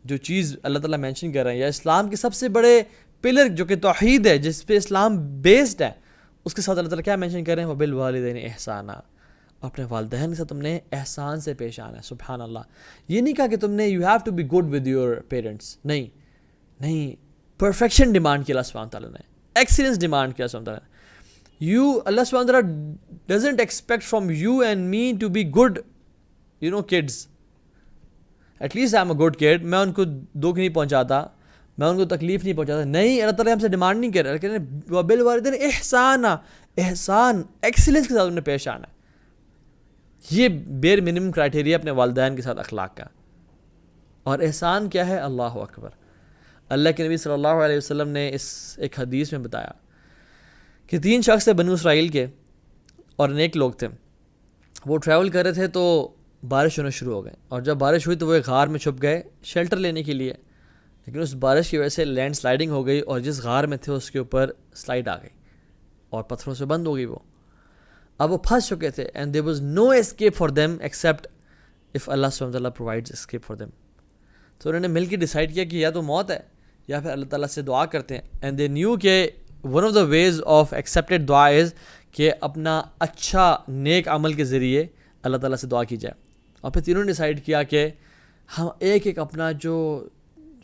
جو چیز اللہ تعالیٰ مینشن کر رہے ہیں, یا اسلام کے سب سے بڑے پلر جو کہ توحید ہے, جس پہ اسلام بیسڈ ہے, اس کے ساتھ اللہ تعالیٰ کیا مینشن کر رہے ہیں, وبالوالدین احسانا, اپنے والدین کے ساتھ تم نے احسان سے پیش آنا ہے. سبحان اللہ. یہ نہیں کہا کہ تم نے you have to be good with your parents, نہیں, پرفیکشن ڈیمانڈ کیا اللہ سبحانہ تعالیٰ نے, ایکسیلنس ڈیمانڈ کیا اللہ سبحانہ تعالیٰ نے. اللہ سبحانہ تعالیٰ doesn't expect from you and me to be good kids. At least I am a good kid, میں ان کو دکھ نہیں پہنچاتا, میں ان کو تکلیف نہیں پہنچاتا. نہیں, اللہ تعالیٰ ہم سے ڈیمانڈ نہیں کر رہا, لیکن وبالوالدین احسانا, احسان ایکسیلنس کے ساتھ انہیں پیش آنا ہے. یہ بیر منیمم کرائٹیریا اپنے والدین کے ساتھ اخلاق کا. اور احسان کیا ہے؟ اللہ اکبر. اللہ کے نبی صلی اللہ علیہ وسلم نے اس ایک حدیث میں بتایا کہ 3 شخص تھے بنو اسرائیل کے, اور نیک لوگ تھے. وہ ٹریول کر رہے تھے تو بارش ہونا شروع ہو گئے, اور جب بارش ہوئی تو وہ ایک غار میں چھپ گئے شیلٹر لینے کے لیے. لیکن اس بارش کی وجہ سے لینڈ سلائڈنگ ہو گئی, اور جس غار میں تھے اس کے اوپر سلائڈ آ گئی اور پتھروں سے بند ہو گئی وہ. اب وہ پھنس چکے تھے, and there was no escape for them except if اللہ سبحانہ وتعالیٰ پرووائڈز اسکیپ فار دیم. تو انہوں نے مل کے ڈیسائیڈ کیا کہ یا تو موت ہے یا پھر اللہ تعالیٰ سے دعا کرتے ہیں. اینڈ دے نیو کہ one of the ways of accepted دعا از کہ اپنا اچھا نیک عمل کے ذریعے اللہ تعالیٰ سے دعا کی جائے. اور پھر تینوں نے ڈیسائیڈ کیا کہ ہم ایک اپنا جو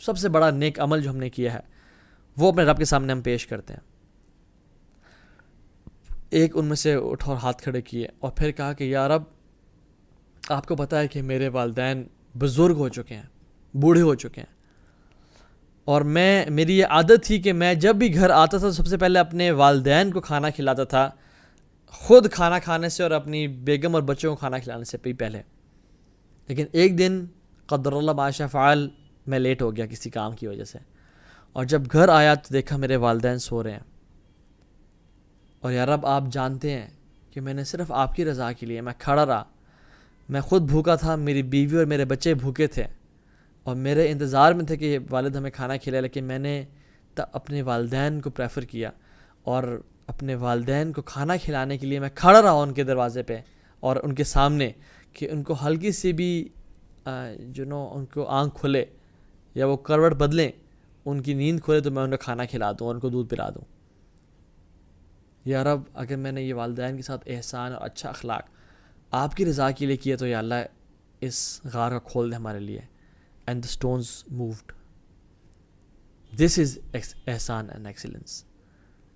سب سے بڑا نیک عمل جو ہم نے کیا ہے وہ اپنے رب کے سامنے ہم پیش کرتے ہیں. ایک ان میں سے اٹھا اور ہاتھ کھڑے کیے, اور پھر کہا کہ یا رب, آپ کو پتہ ہے کہ میرے والدین بزرگ ہو چکے ہیں, بوڑھے ہو چکے ہیں, اور میری یہ عادت تھی کہ میں جب بھی گھر آتا تھا تو سب سے پہلے اپنے والدین کو کھانا کھلاتا تھا, خود کھانا کھانے سے اور اپنی بیگم اور بچوں کو کھانا کھلانے سے پہلے. لیکن ایک دن قدر اللہ ما شاء فعل میں لیٹ ہو گیا کسی کام کی وجہ سے, اور جب گھر آیا تو دیکھا میرے والدین سو رہے ہیں. اور یا رب, آپ جانتے ہیں کہ میں نے صرف آپ کی رضا کے لیے میں کھڑا رہا, میں خود بھوکا تھا, میری بیوی اور میرے بچے بھوکے تھے, اور میرے انتظار میں تھے کہ والد ہمیں کھانا کھلائے, لیکن میں نے اپنے والدین کو پریفر کیا, اور اپنے والدین کو کھانا کھلانے کے لیے میں کھڑا رہا ان کے دروازے پہ اور ان کے سامنے, کہ ان کو ہلکی سی بھی ان کو آنکھ کھلے یا وہ کروٹ بدلیں, ان کی نیند کھلے, تو میں انہیں کھانا کھلا دوں اور ان کو دودھ پلا دوں. یا رب, اگر میں نے یہ والدین کے ساتھ احسان اور اچھا اخلاق آپ کی رضا کے لیے کیا تو یا اللہ اس غار کا کھول دے ہمارے لیے. And the stones moved. This is ihsan and excellence.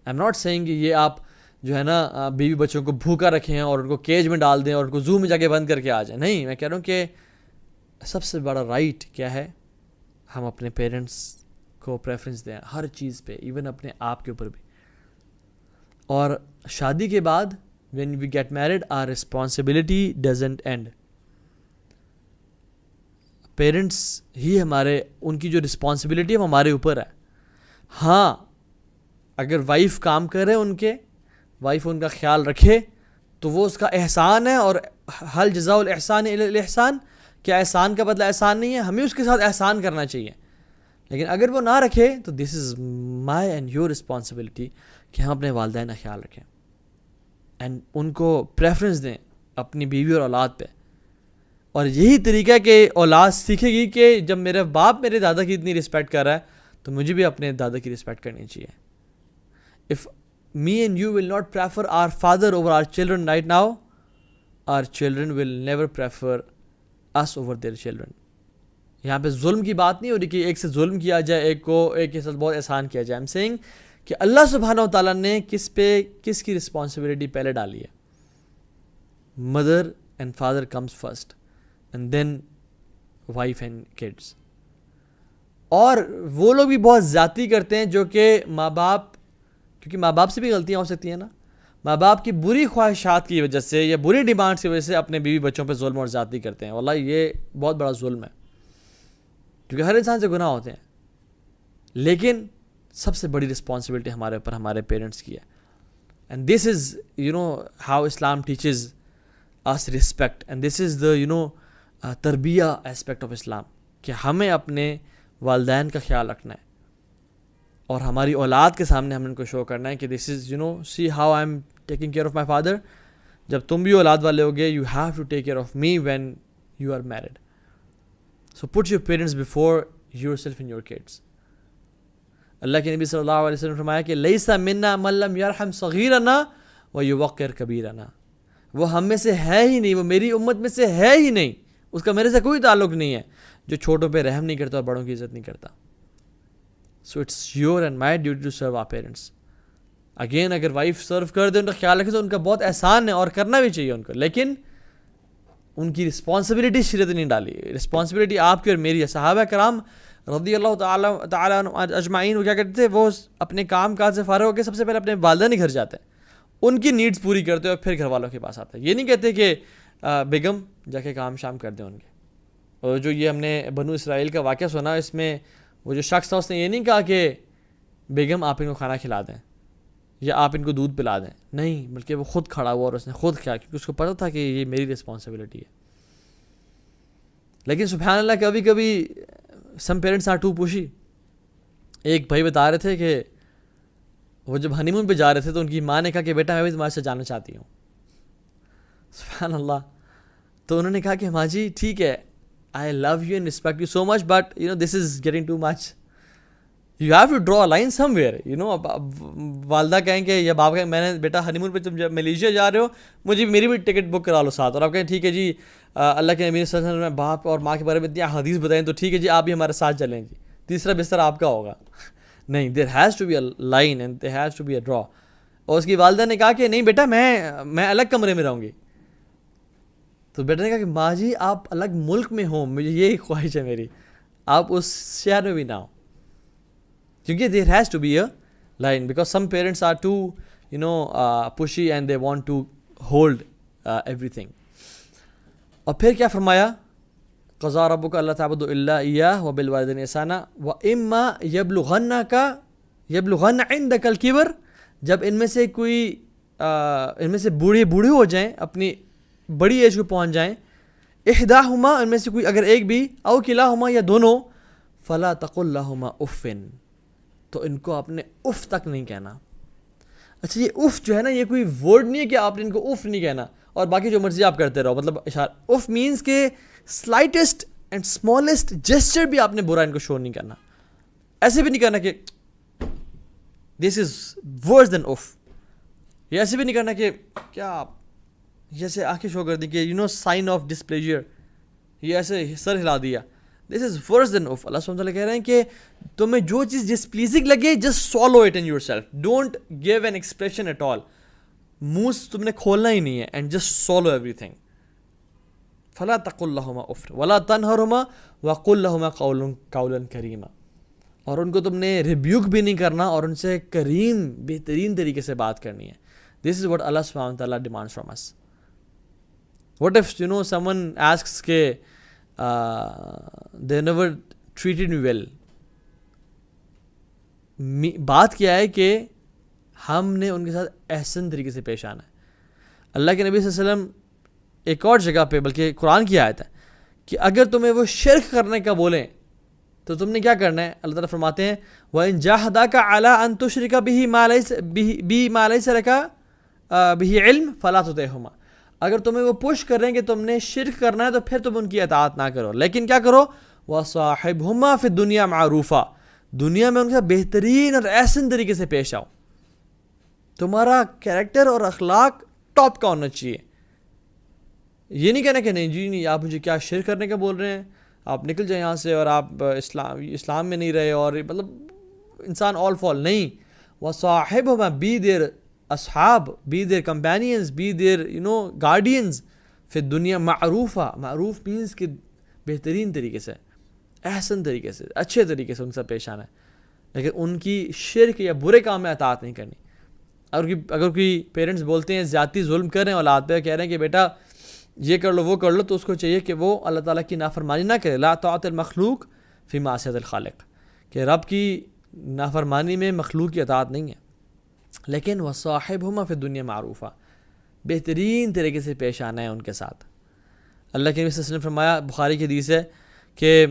Am not seeing کہ یہ آپ جو ہے نا بیوی بچوں کو بھوکا رکھیں اور ان کو کیج میں ڈال دیں اور ان کو زو میں جا کے بند کر کے آ جائیں. نہیں, میں کہہ رہا ہوں کہ سب سے بڑا رائٹ کیا ہے, ہم اپنے پیرنٹس کو پریفرنس دیں ہر چیز پہ, ایون اپنے آپ کے اوپر بھی. اور شادی کے بعد when we get married our responsibility doesn't end. Parents ہی ہمارے, ان کی جو رسپانسبلٹی ہے وہ ہمارے اوپر ہے. ہاں اگر وائف کام کرے, وائف ان کا خیال رکھے تو وہ اس کا احسان ہے, اور حل جزاء الاحسان الا الاحسان, کیا احسان کا بدلہ احسان نہیں ہے, ہمیں اس کے ساتھ احسان کرنا چاہیے. لیکن اگر وہ نہ رکھے تو دس از مائی اینڈ یور رسپانسبلٹی کہ ہم اپنے والدین کا خیال رکھیں اینڈ ان کو پریفرنس دیں اپنی بیوی اور اولاد پہ. اور یہی طریقہ ہے کہ اولاد سیکھے گی کہ جب میرا باپ میرے دادا کی اتنی رسپیکٹ کر رہا ہے تو مجھے بھی اپنے دادا کی رسپیکٹ کرنی چاہیے. If me and you will not prefer our father over our children right now, our children will never prefer us over their children. یہاں پہ ظلم کی بات نہیں ہو رہی کہ ایک سے ظلم کیا جائے, ایک کے ساتھ بہت احسان کیا جائے. I'm saying کہ اللہ سبحانہ و تعالیٰ نے کس کی رسپانسبلٹی پہلے ڈالی ہے. Mother and father comes first and then wife and kids. اور وہ لوگ بھی بہت زیادتی کرتے ہیں جو کہ ماں باپ, کیونکہ ماں باپ سے بھی غلطیاں ہو سکتی ہیں نا, ماں باپ کی بری خواہشات کی وجہ سے یا بری ڈیمانڈس کی وجہ سے اپنے بیوی بچوں پہ ظلم اور زیادتی کرتے ہیں. واللہ یہ بہت بڑا ظلم ہے, کیونکہ ہر انسان سے گناہ ہوتے ہیں, لیکن سب سے بڑی رسپانسبلٹی ہمارے اوپر ہمارے پیرنٹس کی ہے. And this is how Islam teaches us respect, and this is the تربیہ اسپیکٹ آف اسلام, کہ ہمیں اپنے والدین کا خیال رکھنا ہے اور ہماری اولاد کے سامنے ہم ان کو شو کرنا ہے کہ this is see how I am taking care of my father. جب تم بھی اولاد والے ہوگے, you have to take care of me when you are married. So put your parents before yourself and your kids. Allah کے نبی صلی اللہ علیہ وسلم نے فرمایا کہ لیس منا من لم یرحم صغیرنا ویوقر کبیرنا. وہ ہم میں سے ہے ہی نہیں, وہ میری امت میں سے ہے ہی نہیں, اس کا میرے سے کوئی تعلق نہیں ہے جو چھوٹوں پہ رحم نہیں کرتا اور بڑوں کی عزت نہیں کرتا. So it's your and my duty to serve our parents. Again, اگر وائف سرو کر دے, ان کا خیال رکھے تو ان کا بہت احسان ہے اور کرنا بھی چاہیے ان کو, لیکن ان کی رسپانسبلٹی شریعت نہیں ڈالی. رسپانسبلٹی آپ کی اور میری ہے. صحابہ کرام رضی اللہ تعالیٰ اجمعین وہ کیا کرتے تھے, وہ اپنے کام کاج سے فارغ ہو کے سب سے پہلے اپنے والدین کے گھر جاتے ہیں, ان کی نیڈس پوری کرتے اور پھر گھر والوں کے پاس آتے ہیں. یہ نہیں کہتے کہ بیگم جا کے کام شام کر دیں ان کے. اور جو یہ ہم نے بنو اسرائیل کا واقعہ سنا, اس میں وہ جو شخص تھا اس نے یہ نہیں کہا کہ بیگم آپ ان کو کھانا کھلا دیں یا آپ ان کو دودھ پلا دیں, نہیں, بلکہ وہ خود کھڑا ہوا اور اس نے خود کیا, کیونکہ اس کو پتہ تھا کہ یہ میری رسپانسبلٹی ہے. لیکن سبحان اللہ, کبھی کبھی سم پیرنٹس آر ٹو پوشی. ایک بھائی بتا رہے تھے کہ وہ جب ہنی مون پہ جا رہے تھے تو ان کی ماں نے کہا کہ بیٹا میں بھی تمہارے سے جانا چاہتی ہوں. سبحان اللہ. تو انہوں نے کہا کہ ماں جی ٹھیک ہے, I love you and respect you so much, but this is getting too much. You have to draw a line somewhere. والدہ کہیں کہ یا باپ کہیں میں نے بیٹا ہنی مون پہ تم جب ملیشیا جا رہے ہو مجھے میری بھی ٹکٹ بک کرا لو ساتھ, اور آپ کہیں ٹھیک ہے جی, اللہ کے نبی صلی اللہ علیہ وسلم نے باپ اور ماں کے بارے میں اتنی حدیث بتائیں تو ٹھیک ہے جی آپ بھی ہمارے ساتھ چلیں جی, تیسرا بستر آپ کا ہوگا. نہیں, there has to be a line and there has to be a draw. اور اس کی والدہ نے کہا کہ نہیں بیٹا میں الگ کمرے میں رہوں گی. تو بیٹا نے کہا کہ ماں جی آپ الگ ملک میں ہوں, مجھے یہی خواہش ہے میری, آپ اس شہر میں بھی نہ ہوں, کیونکہ there has to be a line because some parents are too pushy and they want to hold everything. اور پھر کیا فرمایا, قضا ربک اللہ تعبدوا الا ایاہ وبالوالدین احسانا واما یبلغن عندک الکبر. جب ان میں سے بوڑھے ہو جائیں, اپنی بڑی ایج کو پہنچ جائیں, احداہما ان میں سے کوئی اگر ایک بھی, او کلاہما یا دونوں, فلا تقل لہما اف, تو ان کو اپنے اف تک نہیں کہنا. اچھا یہ اف جو ہے نا, یہ کوئی ورڈ نہیں ہے کہ آپ نے ان کو اف نہیں کہنا اور باقی جو مرضی آپ کرتے رہو, مطلب اشارہ. اف مینس کہ سلائٹسٹ اینڈ اسمالسٹ جیسچر بھی آپ نے برا ان کو شو نہیں کرنا. ایسے بھی نہیں کرنا کہ this is verse then if, یہ ایسے بھی نہیں کرنا کہ کیا آپ جیسے آنکھیں شو کر دی کہ سائن آف ڈسپلیجر, یہ ایسے سر ہلا دیا, دس از ورس دین اف. اللہ سبحانہ وتعالیٰ کہہ رہے ہیں کہ تمہیں جو چیز ڈس پلیزنگ لگے just solve it in yourself, don't give an expression at all, منہ تم نے کھولنا ہی نہیں ہے, and just solve everything. فلا تقل لہما اف ولا تنہرہما وقل لہما قولا کریما, اور ان کو تم نے ریبیوک بھی نہیں کرنا اور ان سے کریم بہترین طریقے سے بات کرنی ہے. دس از واٹ اللہ سبحانہ وتعالیٰ demands from us. What if you know someone asks کہ they never treated me well. بات کیا ہے کہ ہم نے ان کے ساتھ احسن طریقے سے پیش آنا ہے. اللہ کے نبی صلی اللہ علیہ وسلم ایک اور جگہ پہ, بلکہ قرآن کی آیت ہے کہ اگر تمہیں وہ شرک کرنے کا بولیں تو تم نے کیا کرنا ہے. اللہ تعالیٰ فرماتے ہیں وَإِن جَاهَدَاكَ عَلَىٰ أَن تُشْرِكَ بِهِ مَا لَيْسَ لَكَ بِهِ عِلْمٍ فَلَا تُطِعْهُمَا. اگر تمہیں وہ پش کر رہے ہیں کہ تم نے شرک کرنا ہے تو پھر تم ان کی اطاعت نہ کرو, لیکن کیا کرو وَصَاحِبْهُمَا فِي الدُّنْيَا مَعْرُوفًا, دنیا میں ان کے ساتھ بہترین اور احسن طریقے سے پیش آؤ. تمہارا کیریکٹر اور اخلاق ٹاپ کا ہونا چاہیے. یہ نہیں کہنا کہ نہیں جی نہیں آپ مجھے کیا شرک کرنے کا بول رہے ہیں, آپ نکل جائیں یہاں سے, اور آپ اسلام میں نہیں رہے, اور مطلب انسان آل فال نہیں. وَصَاحِبْهُمَا بی دیر اصحاب, be their companions, be their guardians فی الدنیا معروفہ. معروف مینس کہ بہترین طریقے سے, احسن طریقے سے, اچھے طریقے سے ان سے پیش آنا ہے, لیکن ان کی شرک یا برے کام میں اطاعت نہیں کرنی. اگر کوئی پیرنٹس بولتے ہیں زیادتی ظلم کر رہے ہیں اولاد پہ, کہہ رہے ہیں کہ بیٹا یہ کر لو وہ کر لو, تو اس کو چاہیے کہ وہ اللہ تعالیٰ کی نافرمانی نہ کرے. لا طاعت المخلوق فی معصیت الخالق, کہ رب کی نافرمانی میں مخلوق کی اطاعت نہیں ہے. لیکن وصاحبہما فی الدنیا معروفہ, بہترین طریقے سے پیش آنا ہے ان کے ساتھ. اللہ کے نبی صلی اللہ علیہ وسلم فرمایا, بخاری کی حدیث ہے کہ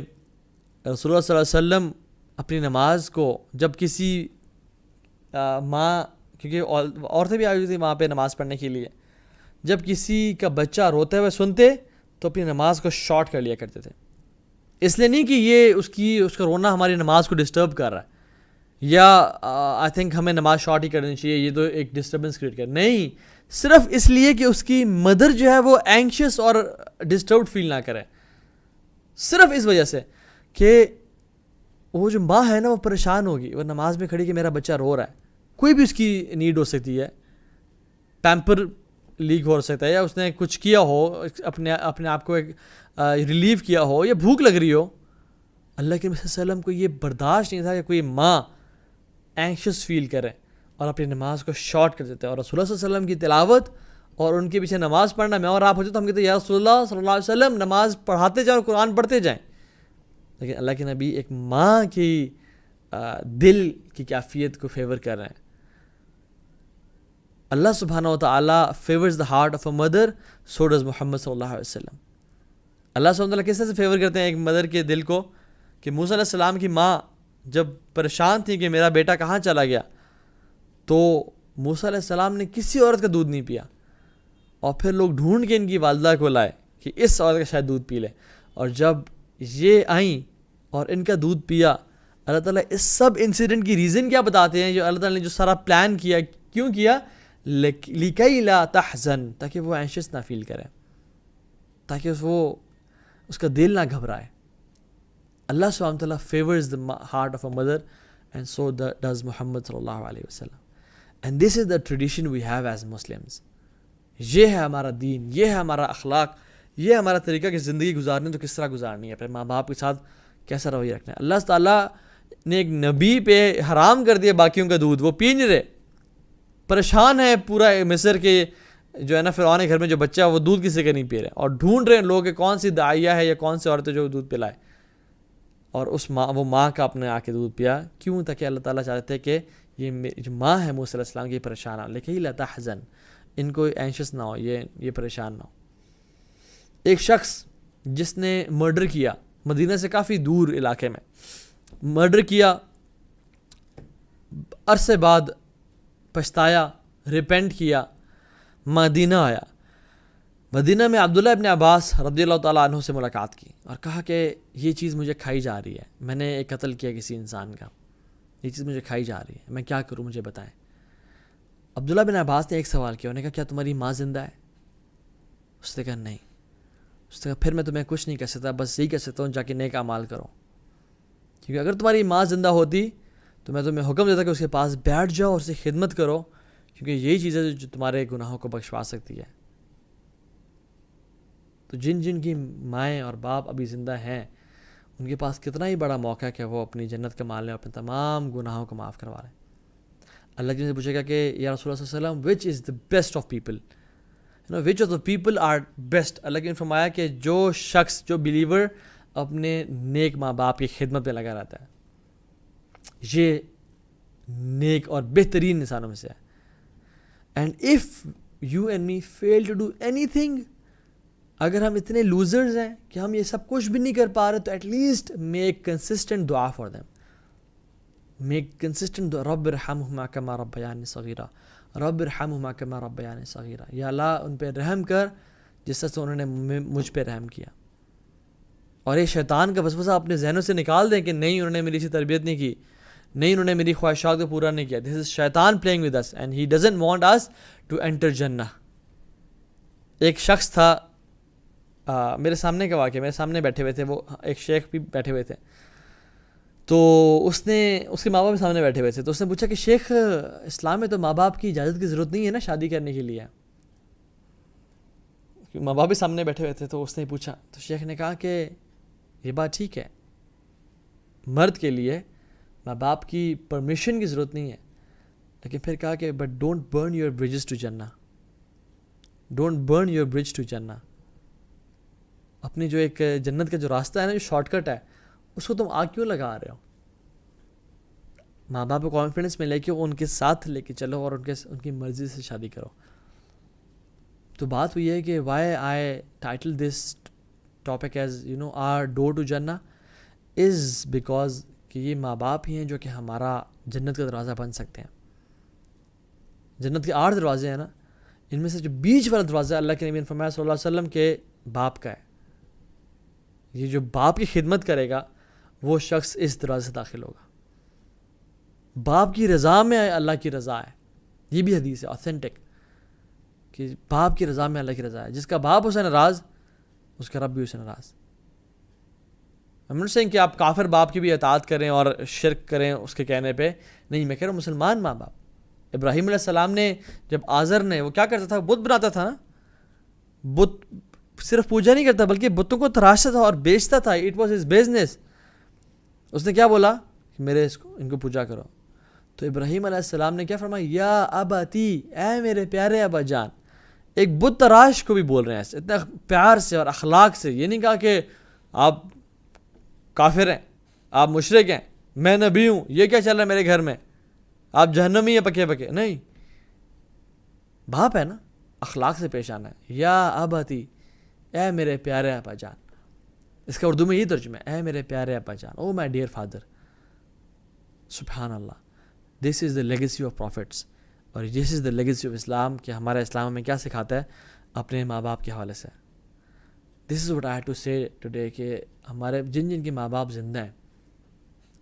رسول اللہ صلی اللہ علیہ وسلم اپنی نماز کو جب کسی ماں, کیونکہ عورتیں بھی آئی ہوئی تھیں وہاں پہ نماز پڑھنے کے لیے, جب کسی کا بچہ روتے ہوئے سنتے تو اپنی نماز کو شارٹ کر لیا کرتے تھے. اس لیے نہیں کہ یہ اس کا رونا ہماری نماز کو ڈسٹرب کر رہا ہے, یا آئی تھنک ہمیں نماز شارٹ ہی کرنی چاہیے, یہ تو ایک ڈسٹربنس کریٹ کر, نہیں, صرف اس لیے کہ اس کی مدر جو ہے وہ اینکشس اور ڈسٹربڈ فیل نہ کرے. صرف اس وجہ سے کہ وہ جو ماں ہے نا وہ پریشان ہوگی, وہ نماز میں کھڑی کہ میرا بچہ رو رہا ہے. کوئی بھی اس کی نیڈ ہو سکتی ہے, پیمپر لیک ہو سکتا ہے, یا اس نے کچھ کیا ہو, اپنے آپ کو ایک ریلیو کیا ہو, یا بھوک لگ رہی ہو. اللہ کے نبی صلی اللہ علیہ وسلم کو یہ برداشت نہیں تھا کہ کوئی ماں اینکشس فیل کرے اور اپنی نماز کو شارٹ کر دیتے ہیں. اور رسول اللہ صلی اللہ علیہ وسلم کی تلاوت اور ان کے پیچھے نماز پڑھنا, میں اور آپ ہوتے تو ہم کہتے ہیں یا رسول اللہ صلی اللہ علیہ وسلم نماز پڑھاتے جائیں اور قرآن پڑھتے جائیں. لیکن اللہ کے نبی ایک ماں کی دل کی کیفیت کو فیور کر رہے ہیں. اللہ سبحانہ و تعالیٰ favours the heart of a mother, so does Muhammad صلی اللہ علیہ وسلم. اللہ سبحانہ و تعالیٰ کس طرح سے فیور کرتے ہیں ایک مدر کے دل کو, کہ موسیٰ علیہ السلام کی ماں جب پریشان تھی کہ میرا بیٹا کہاں چلا گیا, تو موسیٰ علیہ السلام نے کسی عورت کا دودھ نہیں پیا, اور پھر لوگ ڈھونڈ کے ان کی والدہ کو لائے کہ اس عورت کا شاید دودھ پی لے, اور جب یہ آئیں اور ان کا دودھ پیا, اللہ تعالیٰ اس سب انسیڈنٹ کی ریزن کیا بتاتے ہیں, جو اللہ تعالیٰ نے جو سارا پلان کیا, کیوں کیا, لِكَيْ لَا تَحْزَنْ, تاکہ وہ اینشیس نہ فیل کرے, تاکہ وہ اس کا دل نہ گھبرائے. اللہ سبحانہ وتعالیٰ favours the heart of a mother, and so does Muhammad صلی اللہ علیہ وسلم. And this is the tradition we have as Muslims. یہ ہے ہمارا دین, یہ ہے ہمارا اخلاق, یہ ہمارا طریقہ کہ زندگی گزارنی تو کس طرح گزارنی ہے, اپنے ماں باپ کے ساتھ کیسا رویہ رکھنا ہے. اللہ تعالیٰ نے ایک نبی پہ حرام کر دیا باقیوں کا دودھ, وہ پی نہیں رہے, پریشان ہے پورا مصر کے جو ہے نا فرعون کے گھر میں جو بچہ ہے وہ دودھ کسی کا نہیں پی رہے, اور ڈھونڈ رہے ہیں لوگ کہ کون سی داعیہ ہے یا کون سی عورت ہے جو دودھ پلائے, اور اس وہ ماں کا اپنے آ کے دودھ پیا. کیوں؟ تاکہ اللہ تعالیٰ چاہتے ہیں کہ یہ جو ماں ہے موسیٰ علیہ السلام کی پریشان ہو, لیکن لا تحزن, ان کو اینشس نہ ہو, یہ پریشان نہ ہو. ایک شخص جس نے مرڈر کیا مدینہ سے کافی دور علاقے میں, مرڈر کیا, عرصے بعد پچھتایا, ریپینٹ کیا, مدینہ آیا. مدینہ میں عبداللہ ابن عباس رضی اللہ تعالیٰ عنہ سے ملاقات کی اور کہا کہ یہ چیز مجھے کھائی جا رہی ہے, میں نے ایک قتل کیا کسی انسان کا, یہ چیز مجھے کھائی جا رہی ہے, میں کیا کروں, مجھے بتائیں. عبداللہ بن عباس نے ایک سوال کیا, انہوں نے کہا کیا تمہاری ماں زندہ ہے؟ اس نے کہا نہیں. اس نے کہا پھر میں تمہیں کچھ نہیں کہہ سکتا، بس یہی کہہ سکتا ہوں جا کے نیک اعمال کرو، کیونکہ اگر تمہاری ماں زندہ ہوتی تو میں تمہیں حکم دیتا کہ اس کے پاس بیٹھ جاؤ اور اسے خدمت کرو، کیونکہ یہی چیز ہے جو تمہارے گناہوں کو بخشوا سکتی ہے۔ تو جن جن کی مائیں اور باپ ابھی زندہ ہیں ان کے پاس کتنا ہی بڑا موقع ہے کہ وہ اپنی جنت کما لیں، اپنے تمام گناہوں کو معاف کروا لیں۔ اللہ جن سے پوچھے گا کہ یا رسول اللہ صلی اللہ علیہ وسلم which is the best of people, which of the people are best, Allah نے فرمایا کہ جو شخص، جو بلیور اپنے نیک ماں باپ کی خدمت میں لگا رہتا ہے یہ نیک اور بہترین انسانوں میں سے ہے۔ And if you and me fail to do anything, اگر ہم اتنے لوزرز ہیں کہ ہم یہ سب کچھ بھی نہیں کر پا رہے، تو ایٹ لیسٹ میک کنسسٹنٹ دعا فار دیم، میک کنسسٹنٹ رب ارحمہما کما ربیانی صغیرہ، رب ارحمہما کما ربیانی صغیرہ، یا اللہ ان پہ رحم کر جس طرح سے انہوں نے مجھ پہ رحم کیا۔ اور یہ شیطان کا وسوسہ اپنے ذہنوں سے نکال دیں کہ نہیں انہوں نے میری سی تربیت نہیں کی، نہیں انہوں نے میری خواہشات کو پورا نہیں کیا۔ دس از شیطان playing with us and he doesn't want us to enter جنہ۔ ایک شخص تھا میرے سامنے کا واقعہ، میرے سامنے بیٹھے ہوئے تھے، وہ ایک شیخ بھی بیٹھے ہوئے تھے، تو اس کے ماں باپ بھی سامنے بیٹھے ہوئے تھے، تو اس نے پوچھا کہ شیخ اسلام میں تو ماں باپ کی اجازت کی ضرورت نہیں ہے نا شادی کرنے کے لیے، ماں باپ بھی سامنے بیٹھے ہوئے تھے، تو اس نے پوچھا، تو شیخ نے کہا کہ یہ بات ٹھیک ہے، مرد کے لیے ماں باپ کی پرمیشن کی ضرورت نہیں ہے، لیکن پھر کہا کہ but don't burn your bridges to Jannah, don't burn your bridge to Jannah, اپنی جو ایک جنت کا جو راستہ ہے نا، جو شارٹ کٹ ہے، اس کو تم آگ کیوں لگا رہے ہو؟ ماں باپ کو کانفیڈنس میں لے کے ان کے ساتھ لے کے چلو اور ان کی مرضی سے شادی کرو۔ تو بات ہوئی ہے کہ why I title this topic as our door to جنہ از بیکاز کہ یہ ماں باپ ہی ہیں جو کہ ہمارا جنت کا دروازہ بن سکتے ہیں۔ جنت کے 8 دروازے ہیں نا، ان میں سے جو بیچ والا دروازہ اللہ کے نبی نے فرمایا صلی اللہ علیہ وسلم کے باپ کا ہے، یہ جو باپ کی خدمت کرے گا وہ شخص اس دروازے سے داخل ہوگا۔ باپ کی رضا میں اللہ کی رضا ہے، یہ بھی حدیث ہے آتھینٹک، کہ باپ کی رضا میں اللہ کی رضا ہے۔ جس کا باپ اسے ناراض، اس کا رب بھی اسے ناراض۔ I'm not saying کہ آپ کافر باپ کی بھی اطاعت کریں اور شرک کریں اس کے کہنے پہ، نہیں، میں کہہ رہا ہوں مسلمان ماں باپ۔ ابراہیم علیہ السلام نے جب آزر نے، وہ کیا کرتا تھا، بت بناتا تھا نا، بت صرف پوجا نہیں کرتا بلکہ بتوں کو تراشتا تھا اور بیچتا تھا، اٹ واز ہز بزنس۔ اس نے کیا بولا کہ میرے ان کو پوجا کرو، تو ابراہیم علیہ السلام نے کیا فرمایا، یا اباتی، اے میرے پیارے ابا جان۔ ایک بت تراش کو بھی بول رہے ہیں ایسے اتنا پیار سے اور اخلاق سے، یہ نہیں کہا کہ آپ کافر ہیں، آپ مشرک ہیں، میں نبی ہوں، یہ کیا چل رہا ہے میرے گھر میں، آپ جہنمی ہیں پکے پکے، نہیں، باپ ہے نا، اخلاق سے پیش آنا ہے۔ یا اباتی، اے میرے پیارے ابا جان، اس کا اردو میں یہ ترجمہ ہے، اے میرے پیارے ابا جان، او مائی ڈیئر فادر۔ سبحان اللہ، دس is the legacy of prophets, اور دس is the legacy of Islam, کہ ہمارا اسلام ہمیں کیا سکھاتا ہے اپنے ماں باپ کے حوالے سے۔ This is what I have to say today, کہ ہمارے جن کے ماں باپ زندہ ہیں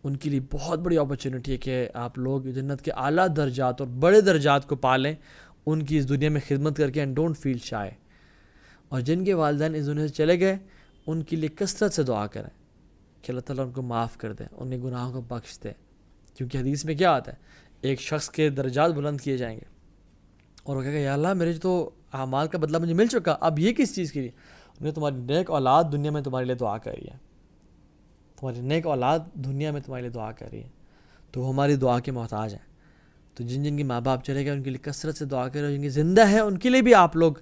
ان کے لیے بہت بڑی اپرچونیٹی ہے کہ آپ لوگ جنت کے اعلیٰ درجات اور بڑے درجات کو پالیں، ان کی اس دنیا میں خدمت کر کے، اینڈ ڈونٹ فیل شائے۔ اور جن کے والدین اس دنیا سے چلے گئے ان کے لیے کثرت سے دعا کریں کہ اللہ تعالیٰ ان کو معاف کر دے، ان کے گناہوں کو بخش دے، کیونکہ حدیث میں کیا آتا ہے، ایک شخص کے درجات بلند کیے جائیں گے اور وہ کہے گا یا اللہ میرے تو اعمال کا بدلہ مجھے مل چکا، اب یہ کس چیز کے لیے؟ انہیں تمہاری نیک اولاد دنیا میں تمہارے لیے دعا کر رہی ہے، تمہاری نیک اولاد دنیا میں تمہارے لیے دعا کر رہی ہے، تو وہ ہماری دعا کے محتاج ہیں۔ تو جن کے ماں باپ چلے گئے ان کے لیے کثرت سے دعا کریں، اور جن کی زندہ ہے ان کے لیے بھی آپ لوگ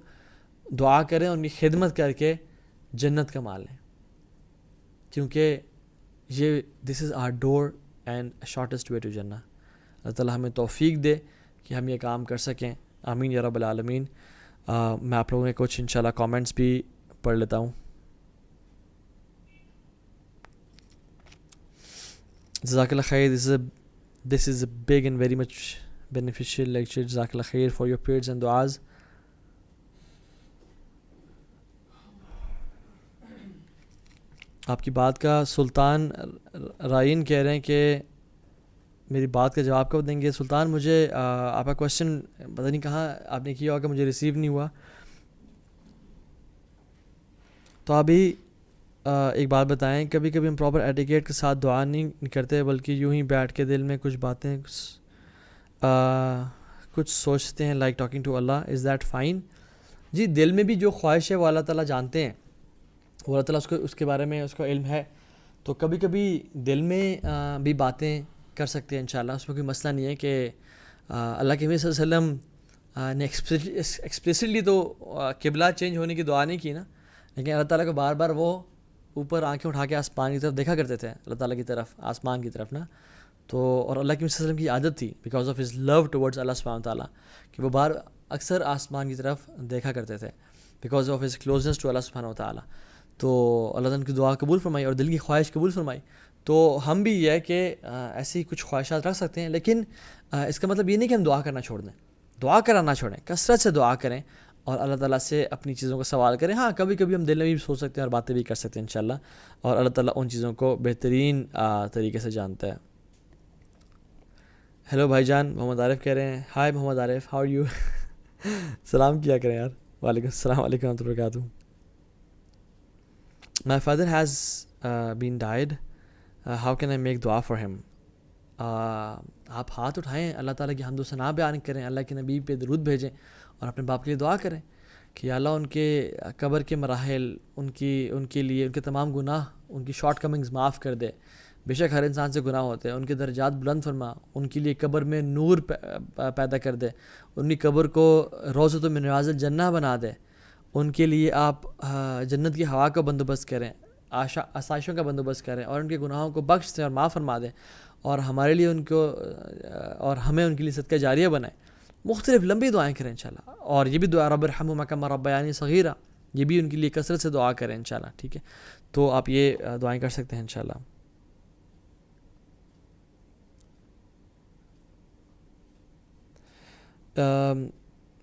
دعا کریں، ان کی خدمت کر کے جنت کما لیں، کیونکہ یہ this is our door and shortest way to Jannah. Allah تعالیٰ ہمیں توفیق دے کہ ہم یہ کام کر سکیں، آمین یا رب العالمین۔ میں آپ لوگوں کے کچھ انشاءاللہ کامنٹس بھی پڑھ لیتا ہوں۔ جزاک اللہ خیر، this is a big and very much beneficial lecture. جزاک اللہ خیر for your prayers and du'as. آپ کی بات کا سلطان رائن کہہ رہے ہیں کہ میری بات کا جواب کب دیں گے؟ سلطان مجھے آپ کا کوشچن پتہ نہیں کہاں آپ نے کیا ہوگا، مجھے ریسیو نہیں ہوا۔ تو ابھی ایک بات بتائیں، کبھی کبھی ہم پراپر ایٹیکیٹ کے ساتھ دعا نہیں کرتے بلکہ یوں ہی بیٹھ کے دل میں کچھ باتیں کچھ سوچتے ہیں، like talking to Allah, is that fine? جی، دل میں بھی جو خواہش ہے وہ اللہ تعالیٰ جانتے ہیں، وہ اللہ تعالیٰ اس کے بارے میں اس کا علم ہے، تو کبھی کبھی دل میں بھی باتیں کر سکتے ہیں انشاءاللہ، اس میں کوئی مسئلہ نہیں ہے کہ اللہ کے نبی صلی اللہ علیہ وسلم نے ایکسپلیسٹلی تو قبلہ چینج ہونے کی دعا نہیں کی نا، لیکن اللہ تعالیٰ کو بار بار وہ اوپر آنکھیں اٹھا کے آسمان کی طرف دیکھا کرتے تھے، اللہ تعالیٰ کی طرف، آسمان کی طرف نا، تو اور اللہ کے نبی صلی اللہ علیہ وسلم کی عادت تھی because of his love towards Allah سبحانہ وتعالیٰ کہ وہ اکثر آسمان کی طرف دیکھا کرتے تھے because of his closeness to Allah سبحانہ وتعالیٰ، تو اللہ تعالیٰ کی دعا قبول فرمائی اور دل کی خواہش قبول فرمائی۔ تو ہم بھی یہ ہے کہ ایسی کچھ خواہشات رکھ سکتے ہیں، لیکن اس کا مطلب یہ نہیں کہ ہم دعا کرنا چھوڑ دیں، دعا کرنا نہ چھوڑیں، کثرت سے دعا کریں اور اللہ تعالیٰ سے اپنی چیزوں کا سوال کریں۔ ہاں، کبھی کبھی ہم دل میں بھی سوچ سکتے ہیں اور باتیں بھی کر سکتے ہیں انشاءاللہ، اور اللہ تعالیٰ ان چیزوں کو بہترین طریقے سے جانتا ہے۔ ہیلو بھائی جان، محمد عارف کہہ رہے ہیں، ہائے محمد عارف، ہاؤ آر یو؟ سلام کیا کریں یار، وعلیکم السلام علیکم ورحمۃ اللہ وبرکاتہ۔ My father has been died. How can I make dua for him? آپ ہاتھ اٹھائیں، اللہ تعالیٰ کی حمد و ثنا بیان کریں، اللہ کے نبی پہ درود بھیجیں اور اپنے باپ کے لیے دعا کریں کہ اللہ ان کے قبر کے مراحل، ان کے لیے ان کے تمام گناہ، ان کی شارٹ کمنگز معاف کر دے۔ بے شک ہر انسان سے گناہ ہوتے ہیں، ان کے درجات بلند فرما، ان کے لیے قبر میں نور پیدا کر دے، ان کی قبر کو روضۃ من ریاض الجنہ بنا دے، ان کے لیے آپ جنت کی ہوا کا بندوبست کریں، آسائشوں کا بندوبست کریں، اور ان کے گناہوں کو بخش دیں اور معاف فرما دیں، اور ہمارے لیے ان کو اور ہمیں ان کے لیے صدقہ جاریہ بنائیں۔ مختلف لمبی دعائیں کریں انشاءاللہ، اور یہ بھی دعا رب ارحمہما کما ربیانی صغیرا، یہ بھی ان کے لیے کثرت سے دعا کریں انشاءاللہ، ٹھیک ہے؟ تو آپ یہ دعائیں کر سکتے ہیں انشاءاللہ۔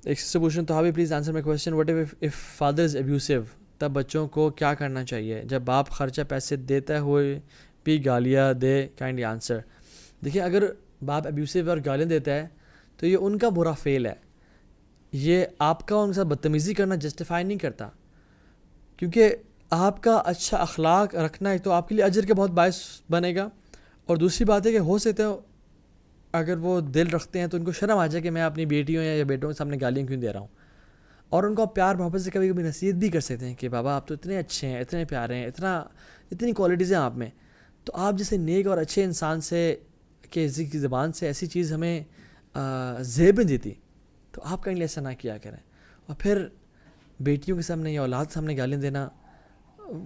ایک سے پوچھیں تو ہاوی please answer my question, what if father is abusive, تب بچوں کو کیا کرنا چاہیے جب باپ خرچہ پیسے دیتے ہوئے بھی گالیاں دے؟ Kindly answer. دیکھیں، اگر باپ ابیوسو اور گالیاں دیتا ہے تو یہ ان کا برا فعل ہے، یہ آپ کا ان کے ساتھ بدتمیزی کرنا جسٹیفائی نہیں کرتا، کیونکہ آپ کا اچھا اخلاق رکھنا ایک تو آپ کے لیے اجر کے بہت باعث بنے گا، اور دوسری بات ہے کہ ہو سکتا ہے اگر وہ دل رکھتے ہیں تو ان کو شرم آ جائے کہ میں اپنی بیٹیوں یا بیٹوں کے سامنے گالیاں کیوں دے رہا ہوں، اور ان کو آپ پیار محبت سے کبھی کبھی نصیحت بھی کر سکتے ہیں کہ بابا آپ تو اتنے اچھے ہیں، اتنے پیارے ہیں، اتنی کوالٹیز ہیں آپ میں، تو آپ جیسے نیک اور اچھے انسان سے کہ کی زبان سے ایسی چیز ہمیں زیب نہیں دیتی، تو آپ کہیں ایسا نہ کیا کریں۔ اور پھر بیٹیوں کے سامنے یا اولاد کے سامنے گالیاں دینا،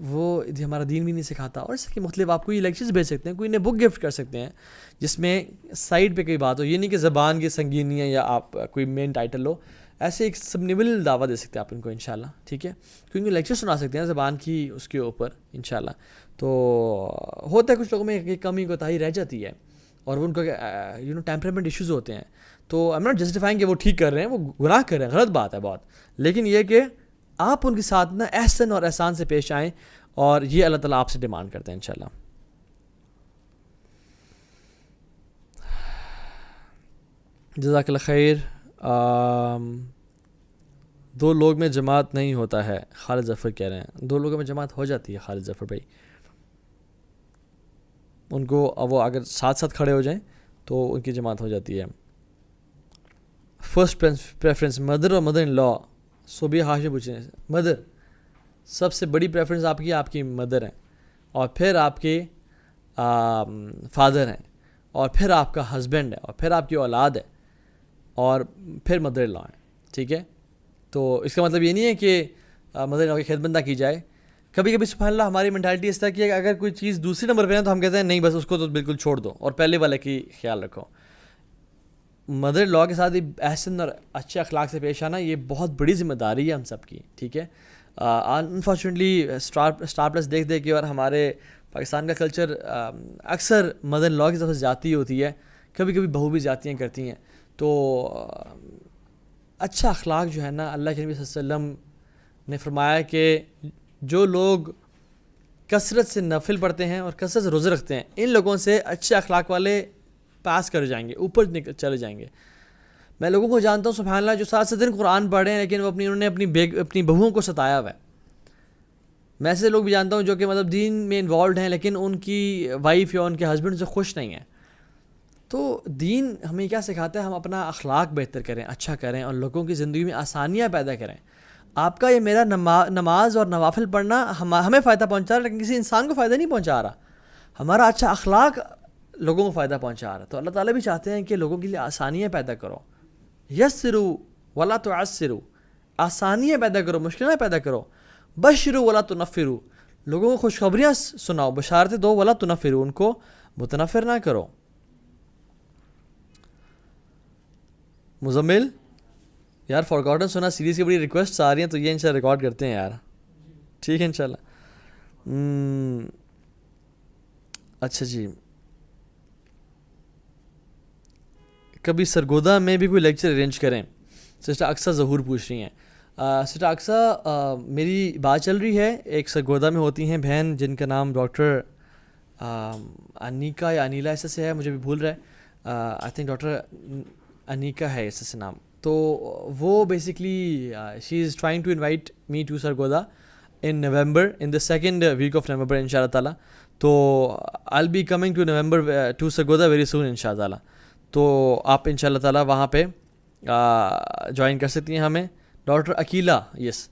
وہ ہمارا دین بھی نہیں سکھاتا، اور اس کے مختلف آپ کوئی لیکچرز بھیج سکتے ہیں، کوئی انہیں بک گفٹ کر سکتے ہیں جس میں سائڈ پہ کوئی بات ہو، یہ نہیں کہ زبان کی سنگینی ہے یا آپ کوئی مین ٹائٹل لو، ایسے ایک سبنیبل دعویٰ دے سکتے ہیں آپ ان کو انشاءاللہ، ٹھیک ہے؟ کیونکہ لیکچر سنا سکتے ہیں زبان کی اس کے اوپر انشاءاللہ۔ تو ہوتا ہے کچھ لوگوں میں ایک کمی کوتاہی رہ جاتی ہے، اور وہ ان کو ٹیمپرامنٹ ایشوز ہوتے ہیں، تو آئی ایم ناٹ جسٹیفائنگ کہ وہ ٹھیک کر رہے ہیں، وہ گناہ کر رہے ہیں، غلط بات ہے بہت، لیکن یہ کہ آپ ان کے ساتھ نا احسن اور احسان سے پیش آئیں، اور یہ اللہ تعالیٰ آپ سے ڈیمانڈ کرتے ہیں انشاءاللہ۔ جزاک اللہ خیر۔ 2 لوگ میں جماعت نہیں ہوتا ہے، خالد ظفر کہہ رہے ہیں۔ 2 لوگوں میں جماعت ہو جاتی ہے خالد ظفر بھائی، ان کو وہ اگر ساتھ ساتھ کھڑے ہو جائیں تو ان کی جماعت ہو جاتی ہے۔ فرسٹ پریفرنس مدر اور مدر ان لا، صوبیہ ہاشمی پوچھیں، مدر سب سے بڑی پریفرنس آپ کی مدر ہیں، اور پھر آپ کے فادر ہیں، اور پھر آپ کا ہسبینڈ ہے، اور پھر آپ کی اولاد ہے، اور پھر مدر ان لا ہے، ٹھیک ہے؟ تو اس کا مطلب یہ نہیں ہے کہ مدر ان لا کی خدمت نہ کی جائے۔ کبھی کبھی سبحان اللہ ہماری مینٹالٹی اس طرح کی ہے کہ اگر کوئی چیز دوسرے نمبر پہ ہے تو ہم کہتے ہیں نہیں بس اس کو تو بالکل چھوڑ دو اور پہلے والے کی خیال رکھو۔ مدر ان لا کے ساتھ احسن اور اچھے اخلاق سے پیش آنا یہ بہت بڑی ذمہ داری ہے ہم سب کی، ٹھیک ہے؟ انفارچونیٹلی اسٹار پلس دیکھ کے اور ہمارے پاکستان کا کلچر اکثر مدر ان لا کی طرف سے زیادتی ہوتی ہے، کبھی کبھی بہو بھی زیادتیاں کرتی ہیں، تو اچھا اخلاق جو ہے نا، اللہ کے نبی صلی اللہ علیہ وسلم نے فرمایا کہ جو لوگ کثرت سے نفل پڑھتے ہیں اور کثرت سے روزے رکھتے ہیں، ان لوگوں سے اچھے اخلاق والے پاس کر جائیں گے، اوپر چلے جائیں گے۔ میں لوگوں کو جانتا ہوں سبحان اللہ جو 7 دن قرآن پڑھے ہیں لیکن انہوں نے اپنی بہوؤں کو ستایا ہوا ہے۔ میں ایسے لوگ بھی جانتا ہوں جو کہ مطلب دین میں انوالوڈ ہیں لیکن ان کی وائف یا ان کے ہسبینڈ سے خوش نہیں ہیں. تو دین ہمیں کیا سکھاتا ہے؟ ہم اپنا اخلاق بہتر کریں, اچھا کریں اور لوگوں کی زندگی میں آسانیاں پیدا کریں. آپ کا یہ میرا نماز اور نوافل پڑھنا ہمیں فائدہ پہنچا رہا ہے لیکن کسی انسان کو فائدہ نہیں پہنچا رہا. ہمارا اچھا اخلاق لوگوں کو فائدہ پہنچا رہا ہے. تو اللہ تعالیٰ بھی چاہتے ہیں کہ لوگوں کے لیے آسانیاں پیدا کرو. یسروا ولا تعسروا, آسانیاں پیدا کرو, مشکلیں پیدا کرو. بشروا ولا تنفروا, لوگوں کو خوشخبریاں سناؤ, بشارتیں دو. ولا تنفروا, ان کو متنفر نہ کرو. مزمل یار فارگاٹن سنا سیریز کی بڑی ریکویسٹ آ رہی ہیں تو یہ انشاءاللہ ریکارڈ کرتے ہیں یار, ٹھیک ہے انشاءاللہ. اچھا جی, کبھی سرگودا میں بھی کوئی لیکچر ارینج کریں. سسٹر اقصیٰ ظہور پوچھ رہی ہیں. سسٹر اقصیٰ میری بات چل رہی ہے, ایک سرگودا میں ہوتی ہیں بہن جن کا نام ڈاکٹر انیکا یا انیلا ایسے سے ہے, مجھے بھی بھول رہا ہے. آئی تھنک ڈاکٹر انیکا ہے ایسے سے نام. تو وہ basically she is trying to invite me to Sargodha in November, in the second week of November ان شاء اللہ تعالیٰ. تو I will be coming to November to Sargodha very soon ان شاء اللہ تعالیٰ. تو آپ ان شاء اللہ تعالیٰ وہاں پہ جوائن کر سکتی ہیں ہمیں. ڈاکٹر اکیلا, یس,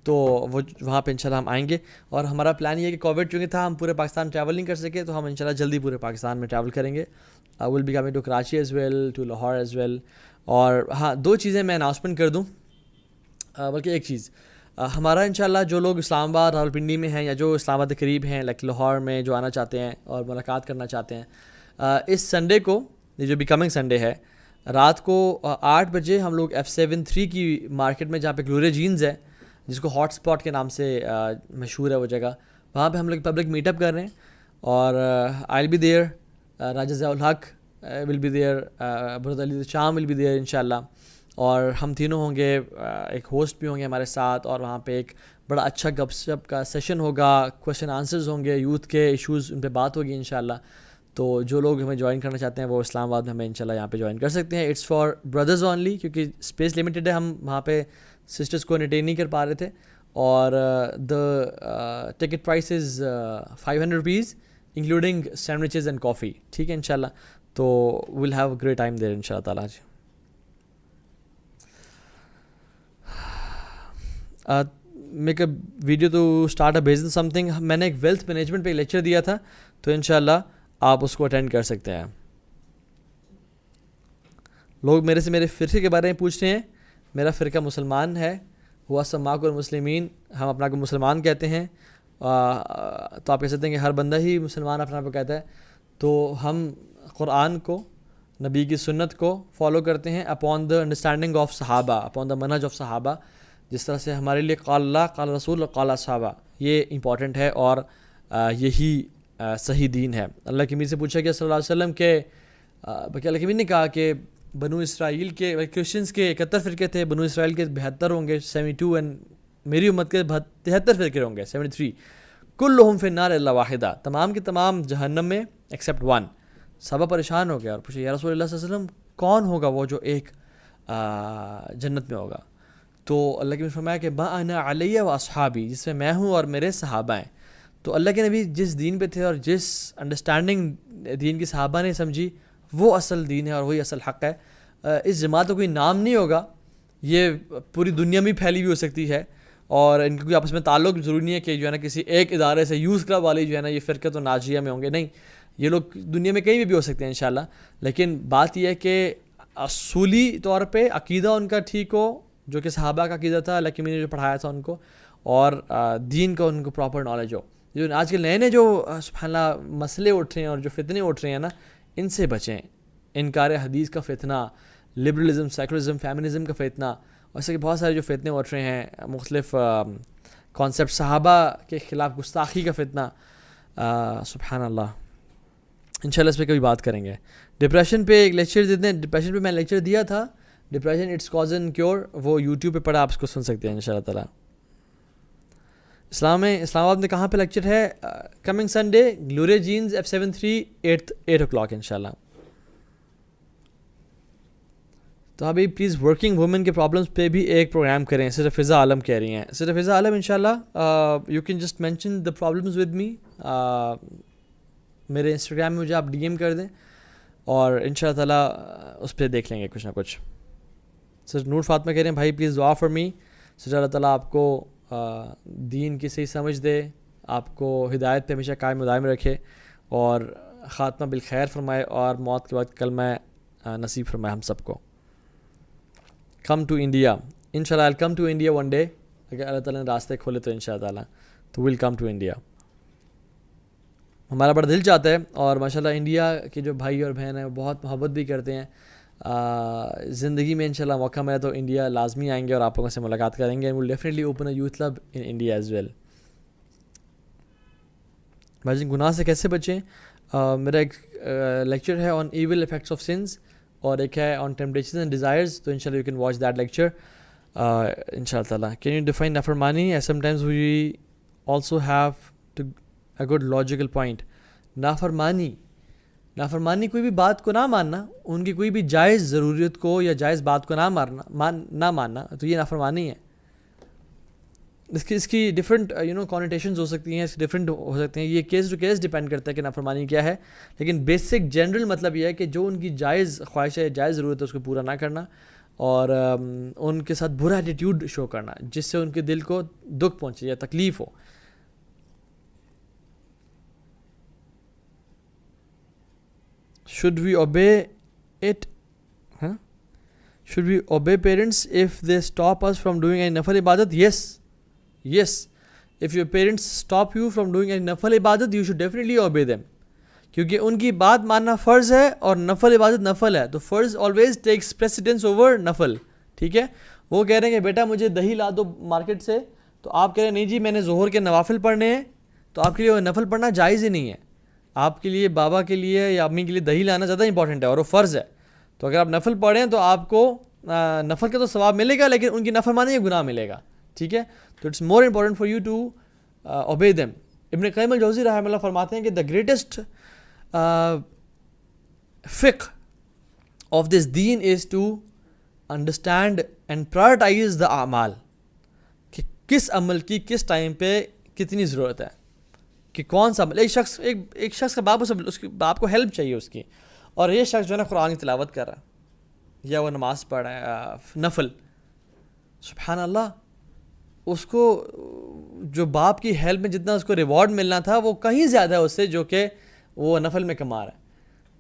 تو وہ وہاں پہ انشاءاللہ ہم آئیں گے. اور ہمارا پلان یہ ہے کہ کووڈ چونکہ تھا ہم پورے پاکستان ٹریول نہیں کر سکے, تو ہم انشاءاللہ جلدی پورے پاکستان میں ٹریول کریں گے. Will be coming to Karachi as well, to Lahore as well. اور ہاں, دو چیزیں میں اناؤنسمنٹ کر دوں, بلکہ ایک چیز. ہمارا انشاءاللہ جو لوگ اسلام آباد راولپنڈی میں ہیں یا جو اسلام آباد کے قریب ہیں لائک لاہور میں جو آنا چاہتے ہیں اور ملاقات کرنا چاہتے ہیں, اس سنڈے کو, یہ جو بھی کمنگ سنڈے ہے, رات کو 8 بجے ہم لوگ F73 کی مارکیٹ میں جہاں پہ گلوریا جینز ہے جس کو ہاٹ اسپاٹ کے نام سے مشہور ہے وہ جگہ, وہاں پہ ہم لوگ پبلک میٹ اپ کر رہے ہیں. اور آئی will be there, Raja Zia ul Haq will be there, برد علی شام ول بی دیئر انشاءاللہ. اور ہم تینوں ہوں گے, ایک ہوسٹ بھی ہوں گے ہمارے ساتھ, اور وہاں پہ ایک بڑا اچھا گپ شپ کا سیشن ہوگا, کویشچن آنسرز ہوں گے, یوتھ کے ایشوز ان پہ بات ہوگی انشاءاللہ. تو جو لوگ ہمیں جوائن کرنا چاہتے ہیں وہ اسلام آباد میں ہمیں انشاءاللہ یہاں پہ جوائن کر سکتے ہیں. اٹس فار بردرز اونلی, کیونکہ اسپیس لمیٹیڈ ہے, ہم وہاں پہ سسٹرز کو انٹرٹین نہیں کر پا رہے تھے. اور the ticket price is 500 rupees including sandwiches and coffee, ٹھیک ہے انشاءاللہ. تو we'll have a great time there ان شاء اللہ تعالیٰ. Make a video to start a business something. میں نے ایک ویلتھ مینجمنٹ پہ لیکچر دیا تھا, تو انشاءاللہ آپ اس کو اٹینڈ کر سکتے ہیں. لوگ میرے سے میرے فرقے کے بارے میں پوچھ رہے ہیں. میرا فرقہ مسلمان ہے, ہوا سماک المسلمین, ہم اپنا کو مسلمان کہتے ہیں. تو آپ کہہ سکتے ہیں کہ ہر بندہ ہی مسلمان اپنا کو کہتا ہے. تو ہم قرآن کو, نبی کی سنت کو فالو کرتے ہیں اپون دا انڈرسٹینڈنگ آف صحابہ, اپون دا منہج آف صحابہ. جس طرح سے ہمارے لیے قال اللہ, قال رسول, قال صحابہ, یہ امپورٹنٹ ہے اور یہی صحیح دین ہے. اللہ کے امیر سے پوچھا کہ صلی اللہ علیہ وسلم کے, بلکہ اللہ کے امیر نے کہا کہ بنو اسرائیل کے کرسچنس کے 71 فرقے تھے, بنو اسرائیل کے 72 ہوں گے 72, اینڈ میری امت کے 73 فرقے ہوں گے 73. کلہم فی النار الا واحدہ, تمام کے تمام جہنم میں ایکسیپٹ 1. صحابہ پریشان ہو گیا اور پوچھے یا رسول اللہ صلی اللہ علیہ وسلم کون ہوگا وہ جو ایک جنت میں ہوگا. تو اللہ کے نبی نے فرمایا کہ ما انا علیہ و اصحابی, جس میں ہوں اور میرے صحابہ ہیں. تو اللہ کے نبی جس دین پہ تھے اور جس انڈرسٹینڈنگ دین کی صحابہ نے سمجھی وہ اصل دین ہے اور وہی اصل حق ہے. اس جماعت کا کوئی نام نہیں ہوگا, یہ پوری دنیا میں پھیلی ہوئی ہو سکتی ہے, اور ان کا کوئی آپس میں تعلق ضروری نہیں ہے کہ جو ہے نا کسی ایک ادارے سے یوز کلب والے جو ہے نا یہ فرقہ تو ناجیہ میں ہوں گے. نہیں, یہ لوگ دنیا میں کہیں بھی ہو سکتے ہیں انشاءاللہ. لیکن بات یہ ہے کہ اصولی طور پہ عقیدہ ان کا ٹھیک ہو, جو کہ صحابہ کا عقیدہ تھا, اللہ کے نبی نے جو پڑھایا تھا ان کو, اور دین کا ان کو پراپر نالج ہو. جو آج کل نئے نئے جو سبحان اللہ مسئلے اٹھ رہے ہیں اور جو فتنے اٹھ رہے ہیں نا, ان سے بچیں. انکار حدیث کا فتنہ, لبرلزم, سیکولرزم, فیمنزم کا فتنہ, ویسے کہ بہت سارے جو فتنے اٹھ رہے ہیں, مختلف کانسیپٹ, صحابہ کے خلاف گستاخی کا فتنہ, سبحان اللہ. انشاءاللہ اس پہ کبھی بات کریں گے. ڈپریشن پہ ایک لیکچر دیتے ہیں, ڈپریشن پہ میں لیکچر دیا تھا, depression its cause and cure, وہ یوٹیوب پہ پڑھا, آپ اس کو سن سکتے ہیں انشاءاللہ تعالیٰ. اسلام آباد میں کہاں پہ لیکچر ہے؟ Coming Sunday Gloria jeans F73 8 o'clock انشاءاللہ. تو ابھی پلیز ورکنگ وومن کے پرابلمس پہ بھی ایک پروگرام کریں. صرف فضا عالم کہہ رہی ہیں. صرف فضا عالم انشاءاللہ you can just mention the problems with me. میرے انسٹاگرام میں مجھے آپ ڈی ایم کر دیں اور ان شاء اللہ تعالیٰ اس پہ دیکھ لیں گے کچھ نہ کچھ. سر نور فاطمہ کہہ رہے ہیں بھائی پلیز دعا فار می. سر اللہ تعالیٰ آپ کو دین کی صحیح سمجھ دے, آپ کو ہدایت پہ ہمیشہ قائم و دائم رکھے اور خاتمہ بالخیر فرمائے اور موت کے وقت کلمہ نصیب فرمائے ہم سب کو. کم ٹو انڈیا انشاءاللہ. I'll come to India one day. اگر اللہ تعالیٰ نے راستے کھولے تو انشاء اللہ تو we'll come to India. ہمارا بڑا دل چاہتا ہے اور ماشاءاللہ انڈیا کے جو بھائی اور بہن ہیں وہ بہت محبت بھی کرتے ہیں. زندگی میں انشاءاللہ موقع ملے تو انڈیا لازمی آئیں گے اور آپ لوگوں سے ملاقات کریں گے. we'll definitely open a youth club in India as well. بھائی گناہ سے کیسے بچیں؟ میرا ایک لیکچر ہے on evil effects of sins اور ایک ہے آن ٹیمپٹیشنز اینڈ ڈیزائرز. تو انشاءاللہ you can watch that lecture انشاءاللہ تعالیٰ. کین یو ڈیفائن نافرمانی؟ Sometimes we also have to a good logical point. نافرمانی کوئی بھی بات کو نہ ماننا, ان کی کوئی بھی جائز ضروریت کو یا جائز بات کو نہ ماننا تو یہ نافرمانی ہے. اس کی ڈفرینٹ کانوٹیشنز ہو سکتی ہیں, اس کی ڈفرینٹ ہو سکتے ہیں. یہ کیس ٹو کیس ڈیپینڈ کرتا ہے کہ نافرمانی کیا ہے, لیکن بیسک جنرل مطلب یہ ہے کہ جو ان کی جائز خواہش ہے, جائز ضرورت ہے, اس کو پورا نہ کرنا اور ان کے ساتھ برا ایٹیٹیوڈ شو کرنا جس سے ان کے دل کو دکھ پہنچے یا تکلیف ہو. Should we obey it? Should we obey parents if they stop us from doing any nafal ibadat? Yes. If your parents stop you from doing any nafal ibadat, you should definitely obey them. کیونکہ ان کی بات ماننا فرض ہے اور نفل عبادت نفل ہے, تو فرض always takes precedence over نفل. ٹھیک ہے, وہ کہہ رہے ہیں کہ بیٹا مجھے دہی لا دو مارکیٹ سے, تو آپ کہہ رہے ہیں نہیں جی میں نے ظہر کے نوافل پڑھنے ہیں, تو آپ کے لیے وہ نفل پڑھنا جائز ہی نہیں ہے. آپ کے لیے بابا کے لیے یا امی کے لیے دہی لانا زیادہ امپورٹنٹ ہے اور وہ فرض ہے. تو اگر آپ نفل پڑھیں تو آپ کو نفل کا تو ثواب ملے گا, لیکن ان کی نافرمانی کا گناہ ملے گا. ٹھیک ہے, تو it's more important for you to obey them. Ibn Qayyim al-Jawzi رحمہ اللہ فرماتے ہیں کہ دا گریٹسٹ فقہ آف دس دین is to understand and prioritise the اعمال, کہ کس عمل کی کس ٹائم پہ کتنی ضرورت ہے, کہ کون سا عمل. ایک شخص کا باپ اس کے باپ کو ہیلپ چاہیے اس کی, اور یہ شخص جو ہے نا قرآن کی تلاوت کر رہا ہے یا وہ نماز پڑھ رہا ہے نفل, سبحان اللہ, اس کو جو باپ کی ہیلپ میں جتنا اس کو ریوارڈ ملنا تھا وہ کہیں زیادہ ہے اس سے جو کہ وہ نفل میں کما رہا ہے.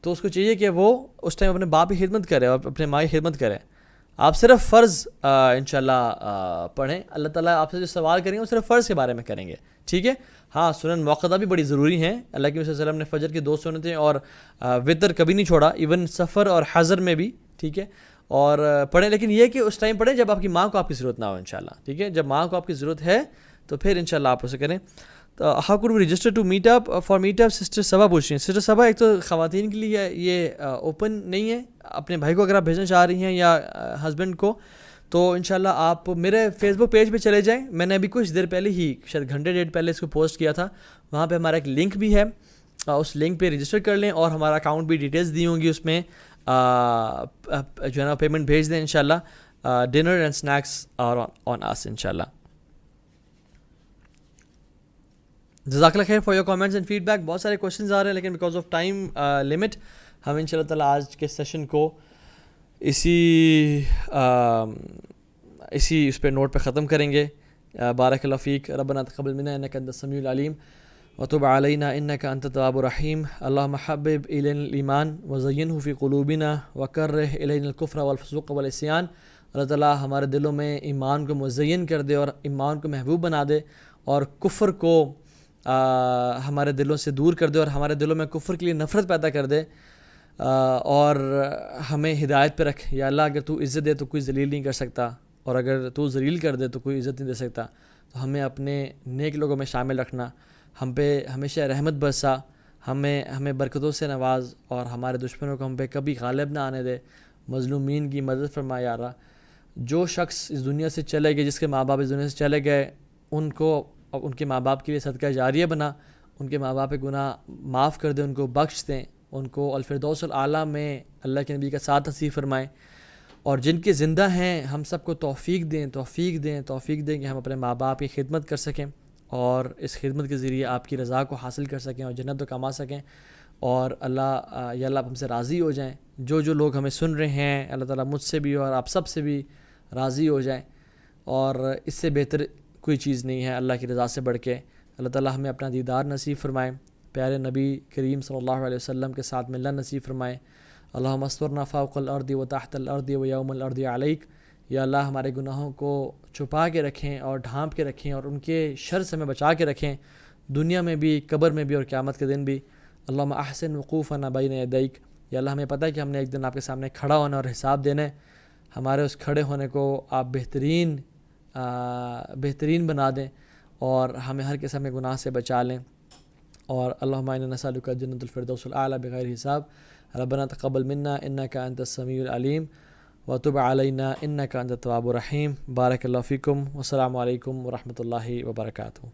تو اس کو چاہیے کہ وہ اس ٹائم اپنے باپ کی خدمت کرے اور اپنے ماں کی خدمت کرے. آپ صرف فرض انشاءاللہ پڑھیں. اللہ تعالیٰ آپ سے جو سوال کریں گے وہ صرف فرض کے بارے میں کریں گے. ٹھیک ہے, ہاں سنن موقعہ بھی بڑی ضروری ہیں. اللہ کے صلی اللہ علیہ وسلم نے فجر کی 2 سنتیں اور وتر کبھی نہیں چھوڑا, ایون سفر اور حضر میں بھی. ٹھیک ہے, اور پڑھیں, لیکن یہ کہ اس ٹائم پڑھیں جب آپ کی ماں کو آپ کی ضرورت نہ ہو انشاءاللہ. ٹھیک ہے, جب ماں کو آپ کی ضرورت ہے تو پھر انشاءاللہ آپ اسے کریں. تو how could we register to meet up for meet up? Sister Saba پوچھ رہی ہیں. سسٹر صبا ایک تو خواتین کے لیے یہ اوپن نہیں ہے. اپنے بھائی کو اگر آپ بھیجنا چاہ رہی ہیں یا ہسبینڈ کو, تو انشاءاللہ آپ میرے فیس بک پیج پہ چلے جائیں. میں نے ابھی کچھ دیر پہلے ہی, شاید گھنٹے ڈیڑھ پہلے اس کو پوسٹ کیا تھا. وہاں پہ ہمارا ایک لنک بھی ہے, اس لنک پہ رجسٹر کر لیں اور ہمارا اکاؤنٹ بھی ڈیٹیلز دی ہوں گی اس میں. جو ہے نا پیمنٹ بھیج دیں انشاءاللہ. Dinner and snacks are on us انشاءاللہ. جزاک اللہ خیر for your comments and feedback. بہت سارے کوشچنز آ رہے ہیں, لیکن بیکاز آف ٹائم لمٹ ہم ان شاء اللہ تعالیٰ آج کے سیشن کو اسی اس پہ نوٹ پہ ختم کریں گے. بارک اللہ فیک. ربنا تقبل منا انک انت السمیع العلیم وتب علینا انک انت التواب الرحیم. اللہم حبب الینا الایمان وزینہ فی قلوبنا وکرہ الینا الکفر والفسوق والعصیان. اللہ تعالیٰ ہمارے دلوں میں ایمان کو مزین کر دے اور ایمان کو محبوب بنا دے, اور کفر کو ہمارے دلوں سے دور کر دے, اور ہمارے دلوں میں کفر کے لیے نفرت پیدا کر دے, اور ہمیں ہدایت پہ رکھ. یا اللہ اگر تو عزت دے تو کوئی ذلیل نہیں کر سکتا, اور اگر تو ذلیل کر دے تو کوئی عزت نہیں دے سکتا. تو ہمیں اپنے نیک لوگوں میں شامل رکھنا, ہم پہ ہمیشہ رحمت برسا, ہمیں برکتوں سے نواز, اور ہمارے دشمنوں کو ہم پہ کبھی غالب نہ آنے دے. مظلومین کی مدد فرما یا اللہ. جو شخص اس دنیا سے چلے گئے, جس کے ماں باپ اس دنیا سے چلے گئے, ان کو ان کے ماں باپ کے لیے صدقہ جاریہ بنا. ان کے ماں باپ کے گناہ معاف کر دیں, ان کو بخش دیں, ان کو الفردوس الاعلیٰ میں اللہ کے نبی کا ساتھ نصیب فرمائیں. اور جن کے زندہ ہیں ہم سب کو توفیق دیں کہ ہم اپنے ماں باپ کی خدمت کر سکیں اور اس خدمت کے ذریعے آپ کی رضا کو حاصل کر سکیں اور جنت کو کما سکیں، اور یا اللہ آپ ہم سے راضی ہو جائیں۔ جو لوگ ہمیں سن رہے ہیں اللہ تعالیٰ مجھ سے بھی اور آپ سب سے بھی راضی ہو جائیں، اور اس سے بہتر کوئی چیز نہیں ہے اللہ کی رضا سے بڑھ کے۔ اللہ تعالیٰ ہمیں اپنا دیدار نصیب فرمائے، پیارے نبی کریم صلی اللہ علیہ وسلم کے ساتھ ملنا نصیب فرمائے۔ اللہم استرنا فوق الارض و تحت الارض و یوم الارض علیک، یا اللہ ہمارے گناہوں کو چھپا کے رکھیں اور ڈھانپ کے رکھیں اور ان کے شر سے ہمیں بچا کے رکھیں، دنیا میں بھی، قبر میں بھی اور قیامت کے دن بھی۔ اللہم احسن وقوفنا بین یدیک، یا اللہ ہمیں پتہ ہے کہ ہم نے ایک دن آپ کے سامنے کھڑا ہونا اور حساب دینا ہے، ہمارے اس کھڑے ہونے کو آپ بہترین بنا دیں اور ہمیں ہر قسم کے گناہ سے بچا لیں۔ اور اللہم انا نسألک جنت الفردوس الاعلی بغیر حساب۔ ربنا تقبل منا انک انت السمیع العلیم وتب علینا انک انت التواب الرحیم۔ بارک اللہ فیکم، والسلام علیکم ورحمۃ اللہ وبرکاتہ۔